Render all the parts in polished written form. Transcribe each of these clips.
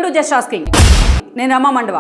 To just asking. నేను రమా మండవ.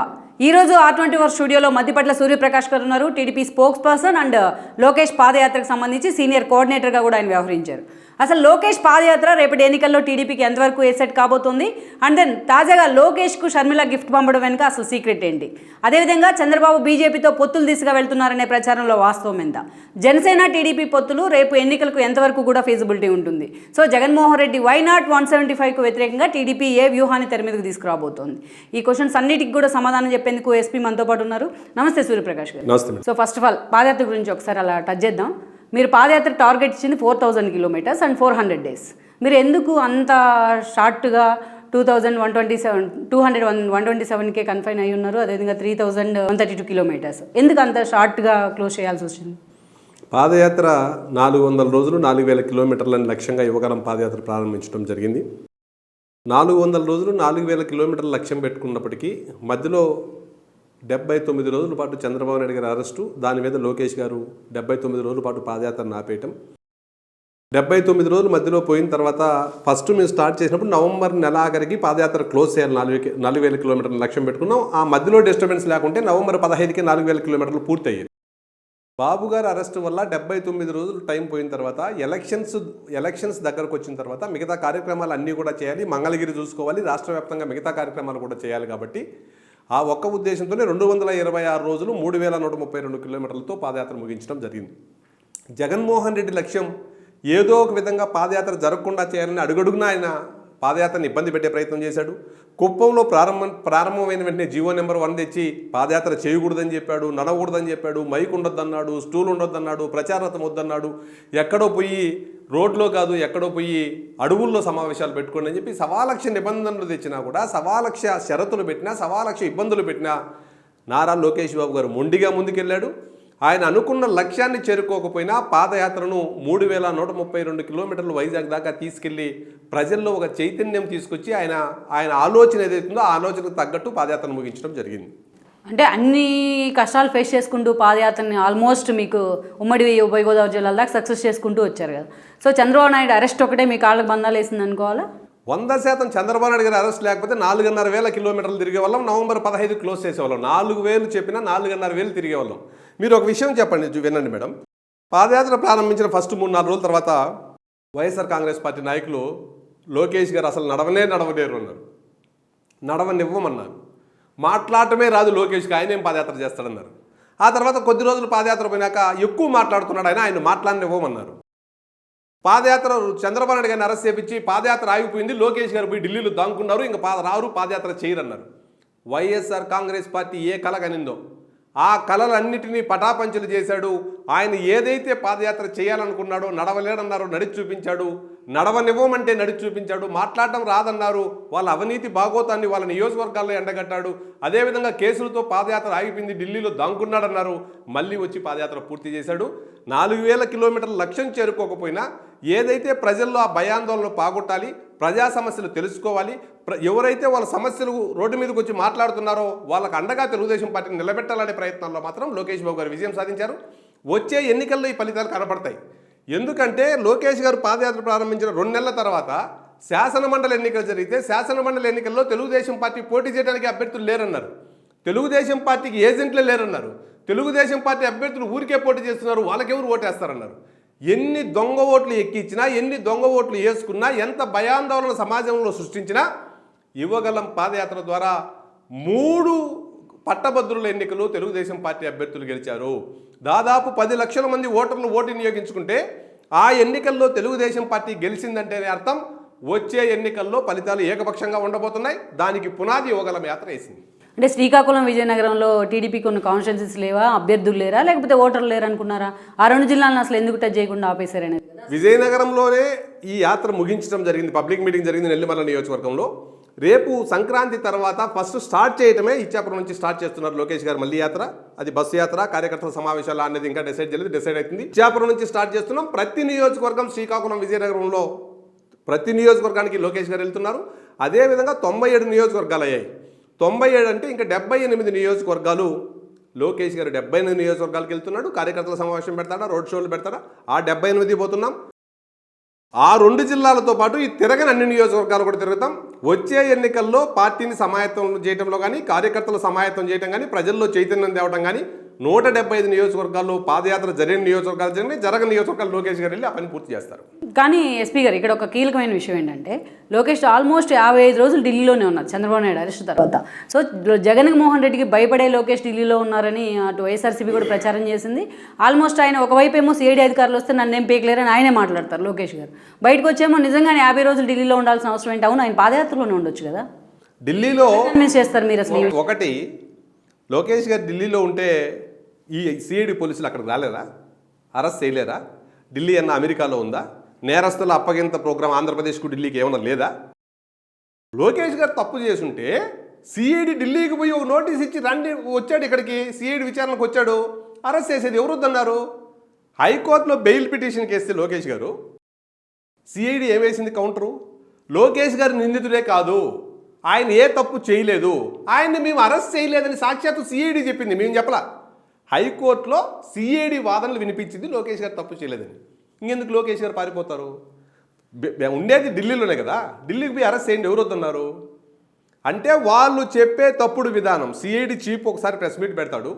ఈరోజు R24 స్టూడియోలో మద్దిపట్ల సూర్యప్రకాష్ గారు ఉన్నారు. TDP spokes person and Lokesh పాదయాత్రకు సంబంధించి సీనియర్ కోఆర్డినేటర్గా కూడా ఆయన వ్యవహరించారు. అసలు లోకేష్ పాదయాత్ర రేపటి ఎన్నికల్లో టీడీపీకి ఎంతవరకు ఎసెట్ కాబోతుంది, అండ్ దెన్ తాజాగా లోకేష్కు షర్మిల గిఫ్ట్ పంపడం వెనుక అసలు సీక్రెట్ ఏంటి, అదేవిధంగా చంద్రబాబు బీజేపీతో పొత్తులు దిశగా వెళ్తున్నారనే ప్రచారంలో వాస్తవం ఎంత, జనసేన టీడీపీ పొత్తులు రేపు ఎన్నికలకు ఎంతవరకు కూడా ఫీజిబిలిటీ ఉంటుంది, so Jaganmohan Reddy why not 175కు వ్యతిరేకంగా టీడీపీ ఏ వ్యూహాన్ని తెర మీదకు తీసుకురాబోతోంది, ఈ క్వశ్చన్స్ అన్నిటికి కూడా సమాధానం చెప్పేందుకు ఎస్పీ మనతో పాటు ఉన్నారు. నమస్తే సూర్యప్రకాష్ గారు. నమస్తే. సో ఫస్ట్ ఆఫ్ ఆల్ పాదయాత్ర గురించి ఒకసారి అలా టచ్ చేద్దాం. మీరు పాదయాత్ర టార్గెట్ ఇచ్చింది 4000 కిలోమీటర్స్ అండ్ 400 డేస్. మీరు ఎందుకు అంత షార్ట్గా 127కే కన్ఫైన్ అయ్యి ఉన్నారు, అదేవిధంగా 3132 కిలోమీటర్స్ ఎందుకు అంత షార్ట్గా క్లోజ్ చేయాల్సి వచ్చింది? పాదయాత్ర 400 రోజులు 4000 కిలోమీటర్లని లక్ష్యంగా యువగలం పాదయాత్ర ప్రారంభించడం జరిగింది. 400 రోజులు 4000 కిలోమీటర్ల లక్ష్యం పెట్టుకున్నప్పటికీ మధ్యలో 79 రోజుల పాటు చంద్రబాబు నాయుడు గారి అరెస్టు, దాని మీద లోకేష్ గారు 79 రోజుల పాటు పాదయాత్రను ఆపేయటం. 79 రోజులు మధ్యలో పోయిన తర్వాత ఫస్ట్ మేము స్టార్ట్ చేసినప్పుడు నవంబర్ నెలాఖరికి పాదయాత్ర క్లోజ్ చేయాలి, 4000 కిలోమీటర్ల లక్ష్యం పెట్టుకున్నాం. ఆ మధ్యలో డిస్టర్బెన్స్ లేకుంటే నవంబర్ 15కి 4000 కిలోమీటర్లు పూర్తయ్యాయి. బాబు గారు అరెస్టు వల్ల 79 రోజులు టైం పోయిన తర్వాత ఎలక్షన్స్ దగ్గరకు వచ్చిన తర్వాత మిగతా కార్యక్రమాలు అన్నీ కూడా చేయాలి, మంగళగిరి చూసుకోవాలి, రాష్ట్ర వ్యాప్తంగా మిగతా కార్యక్రమాలు కూడా చేయాలి. కాబట్టి ఆ ఒక్క ఉద్దేశంతోనే 226 రోజులు 3132 కిలోమీటర్లతో పాదయాత్ర ముగించడం జరిగింది. జగన్మోహన్ రెడ్డి లక్ష్యం ఏదో ఒక విధంగా పాదయాత్ర జరగకుండా చేయాలని అడుగడుగునా ఆయన పాదయాత్రను ఇబ్బంది పెట్టే ప్రయత్నం చేశాడు. కుప్పంలో ప్రారంభమైన వెంటనే జీవో నెంబర్ 1 తెచ్చి పాదయాత్ర చేయకూడదని చెప్పాడు, నడవకూడదని చెప్పాడు, మైక్ ఉండొద్దన్నాడు, స్టూల్ ఉండొద్దన్నాడు, ప్రచారతం వద్దన్నాడు, ఎక్కడో పోయి రోడ్లో కాదు ఎక్కడో పోయి అడవుల్లో సమావేశాలు పెట్టుకోండి అని చెప్పి సవాలక్ష నిబంధనలు తెచ్చినా కూడా, సవాలక్ష షరతులు పెట్టినా, సవాలక్ష ఇబ్బందులు పెట్టినా నారా లోకేష్ బాబు గారు మొండిగా ముందుకెళ్ళాడు. ఆయన అనుకున్న లక్ష్యాన్ని చేరుకోకపోయినా పాదయాత్రను 3132 కిలోమీటర్లు వైజాగ్ దాకా తీసుకెళ్లి ప్రజల్లో ఒక చైతన్యం తీసుకొచ్చి ఆయన ఆలోచన ఏదైతుందో ఆ ఆలోచనకు తగ్గట్టు పాదయాత్రను ముగించడం జరిగింది. అంటే అన్ని కష్టాలు ఫేస్ చేసుకుంటూ పాదయాత్రని ఆల్మోస్ట్ మీకు ఉమ్మడి ఉభయ గోదావరి జిల్లాల దాకా సక్సెస్ చేసుకుంటూ వచ్చారు కదా. సో చంద్రబాబు నాయుడు అరెస్ట్ ఒకటే మీ కాళ్ళకు బంధాలు వేసింది అనుకోవాలా? 100% చంద్రబాబు నాయుడు గారి అరెస్ట్ లేకపోతే 4500 కిలోమీటర్లు తిరిగే వాళ్ళం, నవంబర్ 15 క్లోజ్ చేసేవాళ్ళం. 4000 చెప్పినా 4500 తిరిగే వాళ్ళం. మీరు ఒక విషయం చెప్పండి, వినండి మేడం. పాదయాత్ర ప్రారంభించిన ఫస్ట్ 3-4 రోజుల తర్వాత వైఎస్ఆర్ కాంగ్రెస్ పార్టీ నాయకులు లోకేష్ గారు అసలు నడవలేరు అన్నారు, నడవనివ్వమన్నారు. మాట్లాడటమే రాదు లోకేష్కి, ఆయనేం పాదయాత్ర చేస్తాడన్నారు. ఆ తర్వాత కొద్ది రోజులు పాదయాత్ర పోయినాక ఎక్కువ మాట్లాడుతున్నాడు ఆయన మాట్లాడనివ్వమన్నారు. పాదయాత్ర చంద్రబాబు నాయుడు గారిని అరెస్ట్ చేపించి పాదయాత్ర ఆగిపోయింది, లోకేష్ గారు పోయి ఢిల్లీలో దాంకున్నారు, ఇంకా రారు పాదయాత్ర చేయరన్నారు. వైఎస్ఆర్ కాంగ్రెస్ పార్టీ ఏ కల కనిందో ఆ కళలన్నిటినీ పటాపంచలు చేశాడు. ఆయన ఏదైతే పాదయాత్ర చేయాలనుకున్నాడో నడవలేడన్నారు, నడిచి చూపించాడు, నడవనివ్వమంటే నడిచి చూపించాడు, మాట్లాడటం రాదన్నారు, వాళ్ళ అవినీతి భాగోతాన్ని వాళ్ళ నియోజకవర్గాల్లో ఎండగట్టాడు. అదేవిధంగా కేసులతో పాదయాత్ర ఆగిపోయింది, ఢిల్లీలో దాంకున్నాడన్నారు, మళ్ళీ వచ్చి పాదయాత్ర పూర్తి చేశాడు. 4000 కిలోమీటర్ల లక్ష్యం చేరుకోకపోయినా ఏదైతే ప్రజల్లో ఆ భయాందోళనలు పాగొట్టాలి, ప్రజా సమస్యలు తెలుసుకోవాలి, ఎవరైతే వాళ్ళ సమస్యలు రోడ్డు మీదకి వచ్చి మాట్లాడుతున్నారో వాళ్ళకు అండగా తెలుగుదేశం పార్టీని నిలబెట్టాలనే ప్రయత్నంలో మాత్రం లోకేష్ బాబు గారు విజయం సాధించారు. వచ్చే ఎన్నికల్లో ఈ ఫలితాలు కనపడతాయి. ఎందుకంటే లోకేష్ గారు పాదయాత్ర ప్రారంభించిన 2 నెలల తర్వాత శాసనమండలి ఎన్నికలు జరిగితే శాసనమండలి ఎన్నికల్లో తెలుగుదేశం పార్టీ పోటీ చేయడానికి అభ్యర్థులు లేరన్నారు, తెలుగుదేశం పార్టీకి ఏజెంట్లే లేరన్నారు, తెలుగుదేశం పార్టీ అభ్యర్థులు ఊరికే పోటీ చేస్తున్నారు, వాళ్ళకెవరు ఓటేస్తారన్నారు. ఎన్ని దొంగ ఓట్లు ఎక్కించినా, ఎన్ని దొంగ ఓట్లు వేసుకున్నా, ఎంత భయాందోళన సమాజంలో సృష్టించినా యువగలం పాదయాత్ర ద్వారా 3 పట్టభద్రుల ఎన్నికలు తెలుగుదేశం పార్టీ అభ్యర్థులు గెలిచారు. దాదాపు 10 లక్షల మంది ఓటర్లు ఓటు వినియోగించుకుంటే ఆ ఎన్నికల్లో తెలుగుదేశం పార్టీ గెలిచిందంటేనే అర్థం వచ్చే ఎన్నికల్లో ఫలితాలు ఏకపక్షంగా ఉండబోతున్నాయి. దానికి పునాది యువగలం యాత్ర వేసింది. అంటే శ్రీకాకుళం విజయనగరంలో టీడీపీకి ఉన్న కాన్స్టిట్యున్సీస్ లేవా, అభ్యర్థులు లేరా, లేకపోతే ఓటర్లు లేరు అనుకున్నారా? ఆ 2 జిల్లాలను అసలు ఎందుకు టచ్ చేయకుండా ఆపేశారనేది. విజయనగరంలోనే ఈ యాత్ర ముగించడం జరిగింది, పబ్లిక్ మీటింగ్ జరిగింది నెల్లిమర్ల నియోజకవర్గంలో. రేపు సంక్రాంతి తర్వాత ఫస్ట్ స్టార్ట్ చేయటమే ఇచ్చాపురం నుంచి స్టార్ట్ చేస్తున్నారు లోకేష్ గారు మళ్ళీ యాత్ర. అది బస్సు యాత్ర, కార్యకర్తల సమావేశాలు అనేది ఇంకా డిసైడ్ అవుతుంది. ఇచ్చాపురం నుంచి స్టార్ట్ చేస్తున్నాం. ప్రతి నియోజకవర్గం శ్రీకాకుళం విజయనగరంలో ప్రతి నియోజకవర్గానికి లోకేష్ గారు వెళ్తున్నారు. అదేవిధంగా 97 నియోజకవర్గాలు అయ్యాయి. 97 అంటే ఇంకా 78 నియోజకవర్గాలు లోకేష్ గారు 78 నియోజకవర్గాలకు వెళ్తున్నాడు. కార్యకర్తల సమావేశం పెడతాడా, రోడ్ షోలు పెడతాడా, ఆ 78 పోతున్నాం. ఆ 2 జిల్లాలతో పాటు ఈ తిరగని అన్ని నియోజకవర్గాలు కూడా తిరుగుతాం. వచ్చే ఎన్నికల్లో పార్టీని సమాయత్తం చేయడంలో కానీ కార్యకర్తలు సమాయత్తం చేయడం కానీ ప్రజల్లో చైతన్యం తేవడం కానీ 175 నియోజకవర్గాల్లో పాదయాత్ర జరిగిన నియోజకవర్గాలు జరగని నియోజకవర్గాలు లోకేష్ గారు వెళ్ళి ఆ పని పూర్తి చేస్తారు. కానీ ఎస్పీ గారు ఇక్కడ ఒక కీలకమైన విషయం ఏంటంటే లోకేష్ ఆల్మోస్ట్ 55 రోజులు ఢిల్లీలోనే ఉన్నారు చంద్రబాబు నాయుడు అరెస్ట్ తర్వాత. సో జగన్మోహన్ రెడ్డికి భయపడే లోకేష్ ఢిల్లీలో ఉన్నారని అటు వైఎస్ఆర్సీపీ కూడా ప్రచారం చేసింది. ఆల్మోస్ట్ ఆయన ఒకవైపు ఏమో సిఐడి అధికారులు వస్తే నన్ను ఏం పీకలేరని ఆయనే మాట్లాడతారు లోకేష్ గారు. బయటకు వచ్చేమో నిజంగానే 50 రోజులు ఢిల్లీలో ఉండాల్సిన అవసరం ఏంటి? అవును, ఆయన పాదయాత్రలోనే ఉండొచ్చు కదా. ఢిల్లీలో చేస్తారు మీరు అసలు ఒకటి లోకేష్ గారు ఢిల్లీలో ఉంటే ఈ సిఐడి పోలీసులు అక్కడికి రాలేరా? అరెస్ట్ చేయలేరా? ఢిల్లీ అన్న అమెరికాలో ఉందా? నేరస్తుల అప్పగింత ప్రోగ్రాం ఆంధ్రప్రదేశ్కు ఢిల్లీకి ఏమన్నా లేదా? లోకేష్ గారు తప్పు చేసుంటే సిఐడి ఢిల్లీకి పోయి ఒక నోటీస్ ఇచ్చి రండి, వచ్చాడు ఇక్కడికి, సిఐడి విచారణకు వచ్చాడు, అరెస్ట్ చేసేది ఎవరు వద్దన్నారు? హైకోర్టులో బెయిల్ పిటిషన్ కేస్తే లోకేష్ గారు సిఐడి ఏమేసింది కౌంటరు? లోకేష్ గారు నిందితుడే కాదు, ఆయన ఏ తప్పు చేయలేదు, ఆయన్ని మేము అరెస్ట్ చేయలేదని సాక్షాత్తు సిఐడి చెప్పింది, మేము చెప్పలా. హైకోర్టులో సిఐడి వాదనలు వినిపించింది లోకేష్ గారు తప్పు చేయలేదని. ఇంకెందుకు లోకేష్ గారు పారిపోతారు? ఉండేది ఢిల్లీలోనే కదా, ఢిల్లీకి పోయి అరెస్ట్ చేయండి, ఎవరు వద్దన్నారు? అంటే వాళ్ళు చెప్పే తప్పుడు విధానం. సిఐడి చీఫ్ ఒకసారి ప్రెస్ మీట్ పెడతాడు,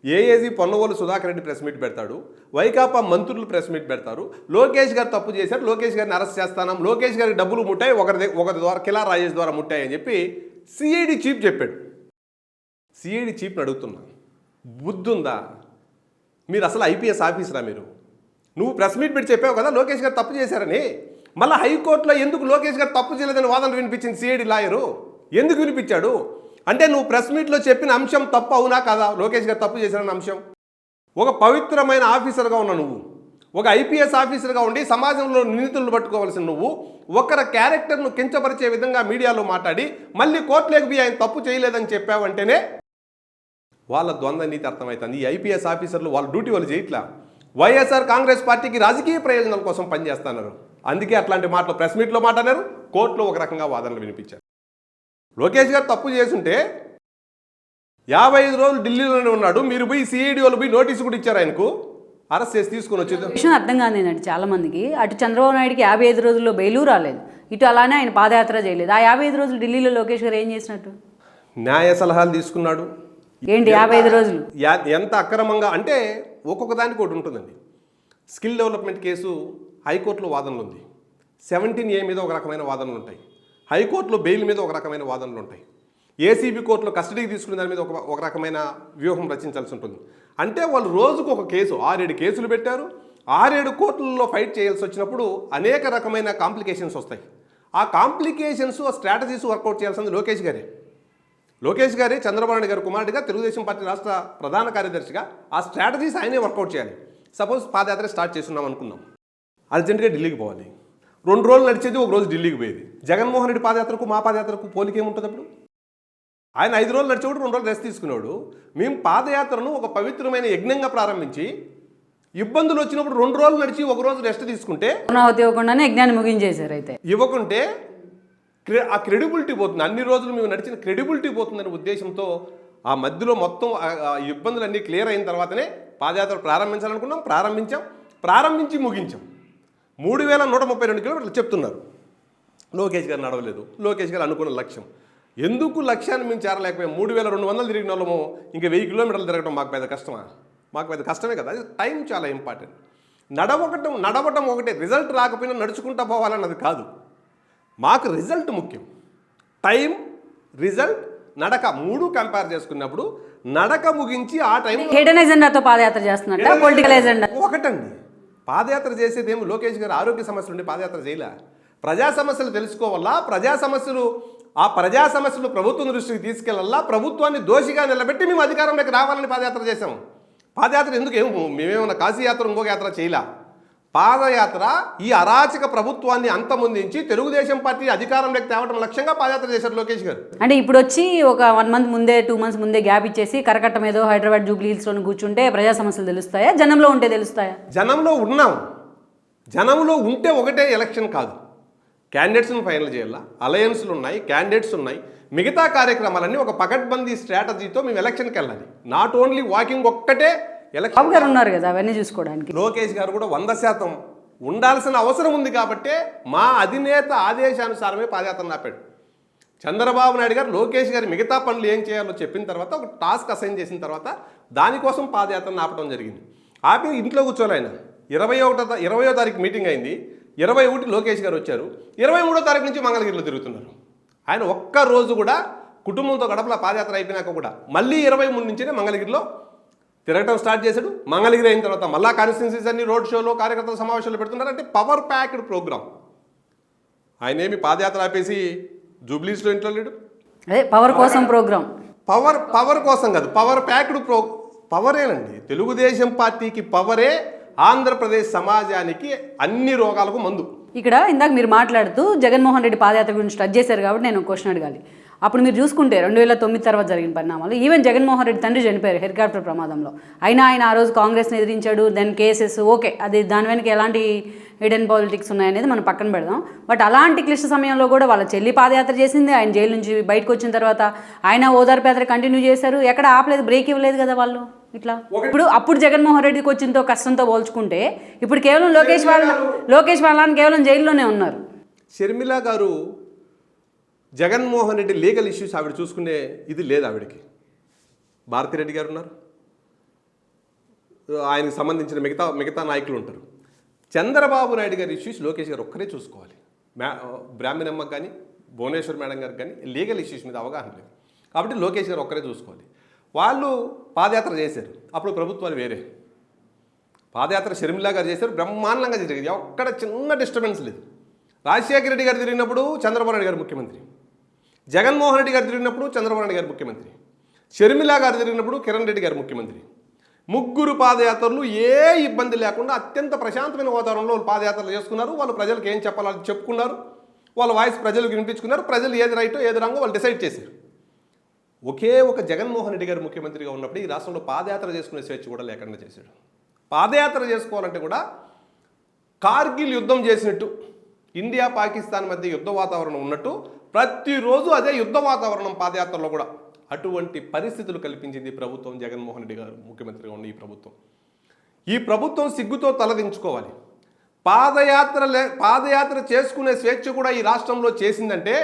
AAG Ponnavolu Sudhakar Reddy press meet పెడతాడు, వైకాపా మంత్రులు ప్రెస్ మీట్ పెడతారు, లోకేష్ గారు తప్పు చేశారు, లోకేష్ గారిని అరెస్ట్ చేస్తాం, లోకేష్ గారికి డబ్బులు ముట్టాయి, ఒకరి ద్వారా కిలా రాజేష్ ద్వారా ముట్టాయి అని చెప్పి సిఐడి చీఫ్ చెప్పాడు. సిఐడి చీఫ్ని అడుగుతున్నా, బుద్ధి ఉందా? మీరు అసలు ఐపీఎస్ ఆఫీసరా? నువ్వు ప్రెస్ మీట్ పెట్టి చెప్పావు కదా లోకేష్ గారు తప్పు చేశారని. మళ్ళీ హైకోర్టులో ఎందుకు లోకేష్ గారు తప్పు చేయలేదని వాదనలు వినిపించింది సిఐడి లాయరు? ఎందుకు వినిపించాడు? అంటే నువ్వు ప్రెస్ మీట్లో చెప్పిన అంశం తప్పు అవునా కాదా? లోకేష్ గారు తప్పు చేశారన్న అంశం. ఒక పవిత్రమైన ఆఫీసర్గా ఉన్న నువ్వు, ఒక ఐపీఎస్ ఆఫీసర్గా ఉండి సమాజంలో నిందితులను పట్టుకోవాల్సిన నువ్వు ఒకరి క్యారెక్టర్ను కించపరిచే విధంగా మీడియాలో మాట్లాడి మళ్ళీ కోర్టులోకి పోయి ఆయన తప్పు చేయలేదని చెప్పావంటేనే వాళ్ళ ద్వంద్వ నీతి అర్థమవుతుంది. ఈ ఐపీఎస్ ఆఫీసర్లు వాళ్ళ డ్యూటీ వాళ్ళు చేయట్లా, వైఎస్ఆర్ కాంగ్రెస్ పార్టీకి రాజకీయ ప్రయోజనాల కోసం పనిచేస్తున్నారు. అందుకే అట్లాంటి మాటలు ప్రెస్ మీట్లో మాట్లాడారు, కోర్టులో ఒక రకంగా వాదనలు వినిపించారు. లోకేష్ గారు తప్పు చేసుంటే 55 రోజులు ఢిల్లీలోనే ఉన్నాడు, మీరు పోయి సిఐడి వాళ్ళు పోయి నోటీసు కూడా ఇచ్చారు, ఆయనకు అరెస్ట్ చేసి తీసుకొని వచ్చేది. విషయం అర్థం కాదు ఏంటంటే చాలా మందికి అటు చంద్రబాబు నాయుడికి 55 రోజుల్లో బెయిలు రాలేదు, ఇటు అలానే ఆయన పాదయాత్ర చేయలేదు. ఆ 55 రోజులు ఢిల్లీలో లోకేష్ గారు ఏం చేసినట్టు? న్యాయ సలహాలు తీసుకున్నాడు. ఏంటి 55 రోజులు ఎంత అక్రమంగా అంటే ఒక్కొక్క దానికి ఒకటి ఉంటుందండి. స్కిల్ డెవలప్మెంట్ కేసు హైకోర్టులో వాదనలు ఉంది, 17A మీద ఒక రకమైన వాదనలు ఉంటాయి, హైకోర్టులో బెయిల్ మీద ఒక రకమైన వాదనలు ఉంటాయి, ఏసీబీ కోర్టులో కస్టడీకి తీసుకునే దాని మీద ఒక రకమైన వ్యూహం రచించాల్సి ఉంటుంది. అంటే వాళ్ళు రోజుకు ఒక కేసు 6-7 కేసులు పెట్టారు, 6-7 కోర్టుల్లో ఫైట్ చేయాల్సి వచ్చినప్పుడు అనేక రకమైన కాంప్లికేషన్స్ వస్తాయి. ఆ కాంప్లికేషన్స్, ఆ స్ట్రాటజీస్ వర్కౌట్ చేయాల్సింది లోకేష్ గారే. లోకేష్ గారే చంద్రబాబు నాయుడు గారి కుమారుడిగా తెలుగుదేశం పార్టీ రాష్ట్ర ప్రధాన కార్యదర్శిగా ఆ స్ట్రాటజీస్ ఆయనే వర్కౌట్ చేయాలి. సపోజ్ పాదయాత్ర స్టార్ట్ చేస్తున్నాం అనుకున్నాం, అర్జెంటుగా ఢిల్లీకి పోవాలి, 2 రోజులు నడిచేది, ఒక రోజు ఢిల్లీకి పోయేది. జగన్మోహన్ రెడ్డి పాదయాత్రకు మా పాదయాత్రకు పోలికేముంటుంది? అప్పుడు ఆయన 5 రోజులు నడిచేవాడు, 2 రోజులు రెస్ట్ తీసుకునేవాడు. మేము పాదయాత్రను ఒక పవిత్రమైన యజ్ఞంగా ప్రారంభించి ఇబ్బందులు వచ్చినప్పుడు 2 రోజులు నడిచి 1 రోజు రెస్ట్ తీసుకుంటే ఇవ్వకుండానే యజ్ఞాన్ని ముగించేశారు. అయితే ఇవ్వకుంటే ఆ క్రెడిబిలిటీ పోతుంది, అన్ని రోజులు మేము నడిచిన క్రెడిబిలిటీ పోతుందనే ఉద్దేశంతో ఆ మధ్యలో మొత్తం ఇబ్బందులన్నీ క్లియర్ అయిన తర్వాతనే పాదయాత్ర ప్రారంభించాలనుకున్నాం, ప్రారంభించి ముగించాం. 3132 కిలోమీటర్లు చెప్తున్నారు. లోకేష్ గారు నడవలేదు, లోకేష్ గారు అనుకున్న లక్ష్యం ఎందుకు లక్ష్యాన్ని మేము చేరలేకపోయాం? 3200 తిరిగిన వాళ్ళము ఇంకా 1000 కిలోమీటర్లు తిరగడం మాకు పెద్ద కష్టమా? మాకు పెద్ద కష్టమే కదా. టైం చాలా ఇంపార్టెంట్. నడవటం ఒకటే, రిజల్ట్ రాకపోయినా నడుచుకుంటా పోవాలన్నది కాదు. మాకు రిజల్ట్ ముఖ్యం. టైం, రిజల్ట్, నడక 3 కంపేర్ చేసుకున్నప్పుడు నడక ముగించి ఆ టైం హిడెన్ ఎజెండాతో పాదయాత్ర చేస్తున్నట్ట, పొలిటికల్ ఎజెండా ఒకటండి. పాదయాత్ర చేసేదేమో లోకేష్ గారు ఆరోగ్య సమస్యలు ఉండి పాదయాత్ర చేయలే, ప్రజా సమస్యలు తెలుసుకోవాలా, ఆ ప్రజా సమస్యలు ప్రభుత్వం దృష్టికి తీసుకెళ్లాలా, ప్రభుత్వాన్ని దోషిగా నిలబెట్టి మేము అధికారంలోకి రావాలని పాదయాత్ర చేశాము. పాదయాత్ర ఎందుకు మేమేమన్నా కాశీయాత్ర ఇంకొక యాత్ర చేయలే. పాదయాత్ర ఈ అరాచక ప్రభుత్వాన్ని అంతమొందించి తెలుగుదేశం పార్టీ అధికారంలోకి తేవడం లక్ష్యంగా పాదయాత్ర చేశారు లోకేష్ గారు. అంటే ఇప్పుడు వచ్చి ఒక 1 మంత్ ముందే 2 మంత్స్ ముందే గ్యాప్ ఇచ్చేసి కరకట్ట మీద హైదరాబాద్ జూబ్లీ హిల్స్లో కూర్చుంటే ప్రజా సమస్యలు తెలుస్తాయా? జనంలో ఉంటే తెలుస్తాయా? జనంలో ఉన్నాం. జనంలో ఉంటే ఒకటే ఎలక్షన్ కాదు, క్యాండిడేట్స్ని ఫైనల్ చేయాలా, అలయన్స్లు ఉన్నాయి, క్యాండిడేట్స్ ఉన్నాయి, మిగతా కార్యక్రమాలన్నీ ఒక పకడ్బందీ స్ట్రాటజీతో మేము ఎలక్షన్కి వెళ్ళాలి. నాట్ ఓన్లీ వాకింగ్ ఒక్కటే బాబు గారు ఉన్నారు కదా అవన్నీ చూసుకోవడానికి. లోకేష్ గారు కూడా 100% ఉండాల్సిన అవసరం ఉంది. కాబట్టి మా అధినేత ఆదేశానుసారమే పాదయాత్ర ఆపాడు. చంద్రబాబు నాయుడు గారు లోకేష్ గారు మిగతా పనులు ఏం చేయాలో చెప్పిన తర్వాత ఒక టాస్క్ అసైన్ చేసిన తర్వాత దానికోసం పాదయాత్రను ఆపడం జరిగింది. ఆపి ఇంట్లో కూర్చోలే ఆయన. 20వ తారీఖు మీటింగ్ అయింది. 21 లోకేష్ గారు వచ్చారు. 23వ తారీఖు నుంచి మంగళగిరిలో తిరుగుతున్నారు. ఆయన ఒక్క రోజు కూడా కుటుంబంతో గడపల పాదయాత్ర అయిపోయినాక కూడా మళ్ళీ 23 నుంచినే మంగళగిరిలో తిరగటం స్టార్ట్ చేశాడు. మంగళగిరి అయిన తర్వాత మళ్ళా కాన్స్టిట్యున్సీస్ అన్ని రోడ్ షోలో కార్యకర్తల సమావేశాలు పెడుతున్నారు. అంటే పవర్ ప్యాక్డ్ ప్రోగ్రామ్. ఆయన ఏమి పాదయాత్ర ఆపేసి జూబ్లీస్లో ఇంట్లో లేడు. అదే పవర్ కోసం ప్రోగ్రామ్. పవర్ కోసం కాదు, పవర్ ప్యాక్డ్ పవరేనండి. తెలుగుదేశం పార్టీకి పవరే ఆంధ్రప్రదేశ్ సమాజానికి అన్ని రోగాలకు మందు. ఇక్కడ ఇందాక మీరు మాట్లాడుతూ జగన్మోహన్ రెడ్డి పాదయాత్ర గురించి టచ్ చేశారు కాబట్టి నేను క్వశ్చన్ అడగాలి. అప్పుడు మీరు చూసుకుంటే 2009 తర్వాత జరిగిన పరిణామాలు, ఈవెన్ జగన్మోహన్ రెడ్డి తండ్రి చనిపోయారు హెలికాప్టర్ ప్రమాదంలో. అయినా ఆయన ఆ రోజు కాంగ్రెస్ని ఎదిరించాడు. దెన్ కేసెస్ ఓకే, అది దాని వెనక ఎలాంటి హిడెన్ పాలిటిక్స్ ఉన్నాయనేది మనం పక్కన పెడదాం. బట్ అలాంటి క్లిష్ట సమయంలో కూడా వాళ్ళ చెల్లి పాదయాత్ర చేసింది. ఆయన జైలు నుంచి బయటకు వచ్చిన తర్వాత ఆయన ఓదార్పు యాత్ర కంటిన్యూ చేశారు. ఎక్కడ ఆపలేదు, బ్రేక్ ఇవ్వలేదు కదా వాళ్ళు. ఇట్లా ఇప్పుడు అప్పుడు జగన్మోహన్ రెడ్డికి వచ్చినతో కష్టంతో పోల్చుకుంటే ఇప్పుడు కేవలం లోకేష్ వాళ్ళని కేవలం జైల్లోనే ఉన్నారు. షర్మిల గారు జగన్మోహన్ రెడ్డి లీగల్ ఇష్యూస్ ఆవిడ చూసుకునే ఇది లేదు ఆవిడకి. భారతిరెడ్డి గారు ఉన్నారు, ఆయనకు సంబంధించిన మిగతా నాయకులు ఉంటారు. చంద్రబాబు నాయుడు గారి ఇష్యూస్ లోకేష్ గారు ఒక్కరే చూసుకోవాలి. బ్రాహ్మణమ్మకి కానీ భువనేశ్వర్ మేడం గారికి కానీ లీగల్ ఇష్యూస్ మీద అవగాహన లేదు కాబట్టి లోకేష్ గారు ఒక్కరే చూసుకోవాలి. వాళ్ళు పాదయాత్ర చేశారు, అప్పుడు ప్రభుత్వాలు వేరే. పాదయాత్ర షర్మిల గారు చేశారు, బ్రహ్మాండంగా జరిగింది, ఒక్కడ చిన్న డిస్టర్బెన్స్ లేదు. రాజశేఖర రెడ్డి గారు తిరిగినప్పుడు చంద్రబాబు నాయుడు గారు ముఖ్యమంత్రి, జగన్మోహన్ రెడ్డి గారు తిరిగినప్పుడు చంద్రబాబు నాయుడు గారు ముఖ్యమంత్రి, షర్మిల గారు తిరిగినప్పుడు కిరణ్ రెడ్డి గారు ముఖ్యమంత్రి. ముగ్గురు పాదయాత్రలు ఏ ఇబ్బంది లేకుండా అత్యంత ప్రశాంతమైన వాతావరణంలో వాళ్ళు పాదయాత్రలు చేసుకున్నారు. వాళ్ళు ప్రజలకు ఏం చెప్పాలో చెప్పుకున్నారు, వాళ్ళ వాయిస్ ప్రజలకు వినిపించుకున్నారు. ప్రజలు ఏది రైటో ఏది రాంగో వాళ్ళు డిసైడ్ చేశారు. ఒకే ఒక జగన్మోహన్ రెడ్డి గారు ముఖ్యమంత్రిగా ఉన్నప్పుడు ఈ రాష్ట్రంలో పాదయాత్ర చేసుకునే స్వేచ్ఛ కూడా లేకుండా చేశాడు. పాదయాత్ర చేసుకోవాలంటే కూడా కార్గిల్ యుద్ధం చేసినట్టు, ఇండియా పాకిస్తాన్ మధ్య యుద్ధ వాతావరణం ఉన్నట్టు ప్రతిరోజు అదే యుద్ధ వాతావరణం పాదయాత్రలో కూడా. అటువంటి పరిస్థితులు కల్పించింది ప్రభుత్వం, జగన్మోహన్ రెడ్డి గారు ముఖ్యమంత్రిగా ఉన్న ఈ ప్రభుత్వం సిగ్గుతో తలదించుకోవాలి. పాదయాత్ర చేసుకునే స్వేచ్ఛ కూడా ఈ రాష్ట్రంలో చేసిందంటే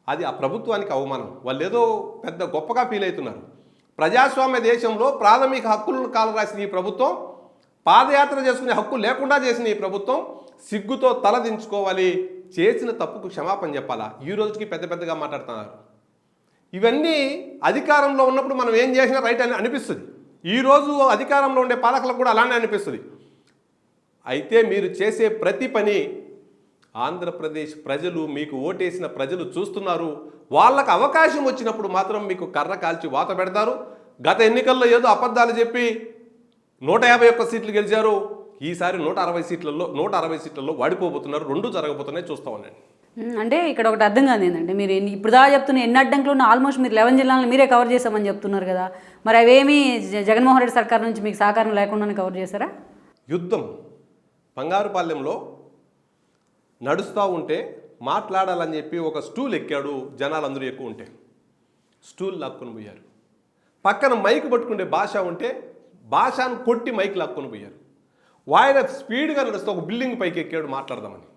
అది ఆ ప్రభుత్వానికి అవమానం. వాళ్ళు ఏదో పెద్ద గొప్పగా ఫీల్ అవుతున్నారు. ప్రజాస్వామ్య దేశంలో ప్రాథమిక హక్కులను కాలరాసిన ఈ ప్రభుత్వం, పాదయాత్ర చేసుకునే హక్కు లేకుండా చేసిన ఈ ప్రభుత్వం సిగ్గుతో తలదించుకోవాలి. చేసిన తప్పుకు క్షమాపణ చెప్పాలా. ఈ రోజుకి పెద్దగా మాట్లాడుతున్నారు. ఇవన్నీ అధికారంలో ఉన్నప్పుడు మనం ఏం చేసినా రైట్ అని అనిపిస్తుంది. ఈరోజు అధికారంలో ఉండే పాలకులకు కూడా అలానే అనిపిస్తుంది. అయితే మీరు చేసే ప్రతి పని ఆంధ్రప్రదేశ్ ప్రజలు, మీకు ఓటేసిన ప్రజలు చూస్తున్నారు. వాళ్ళకు అవకాశం వచ్చినప్పుడు మాత్రం మీకు కర్ర కాల్చి వాత పెడతారు. గత ఎన్నికల్లో ఏదో అబద్ధాలు చెప్పి 151 సీట్లు గెలిచారు. ఈసారి 160 సీట్లలో వాడిపోబోతున్నారు. రెండు జరగబోతున్నాయి, చూస్తూ ఉండండి. అంటే ఇక్కడ ఒకటి అర్థం కాదు ఏంటంటే, మీరు ఇప్పుడు దాకా చెప్తున్న ఎన్ని అడ్డంకులు ఉన్న ఆల్మోస్ట్ మీరు 11 జిల్లాలను మీరే కవర్ చేసామని చెప్తున్నారు కదా. మరి అవేమీ జగన్మోహన్ రెడ్డి సర్కార్ నుంచి మీకు సహకారం లేకుండానే కవర్ చేశారా? యుద్ధం బంగారుపాలెంలో నడుస్తూ ఉంటే మాట్లాడాలని చెప్పి ఒక స్టూల్ ఎక్కాడు. జనాలందరూ ఎక్కువ ఉంటే స్టూల్ లాక్కొని పోయారు. పక్కన మైక్ పట్టుకుంటే భాష ఉంటే భాషను కొట్టి మైక్ లాక్కొని పోయారు. ఆయన స్పీడ్గా నడుస్తూ ఒక బిల్డింగ్ పైకి ఎక్కాడు మాట్లాడదామని.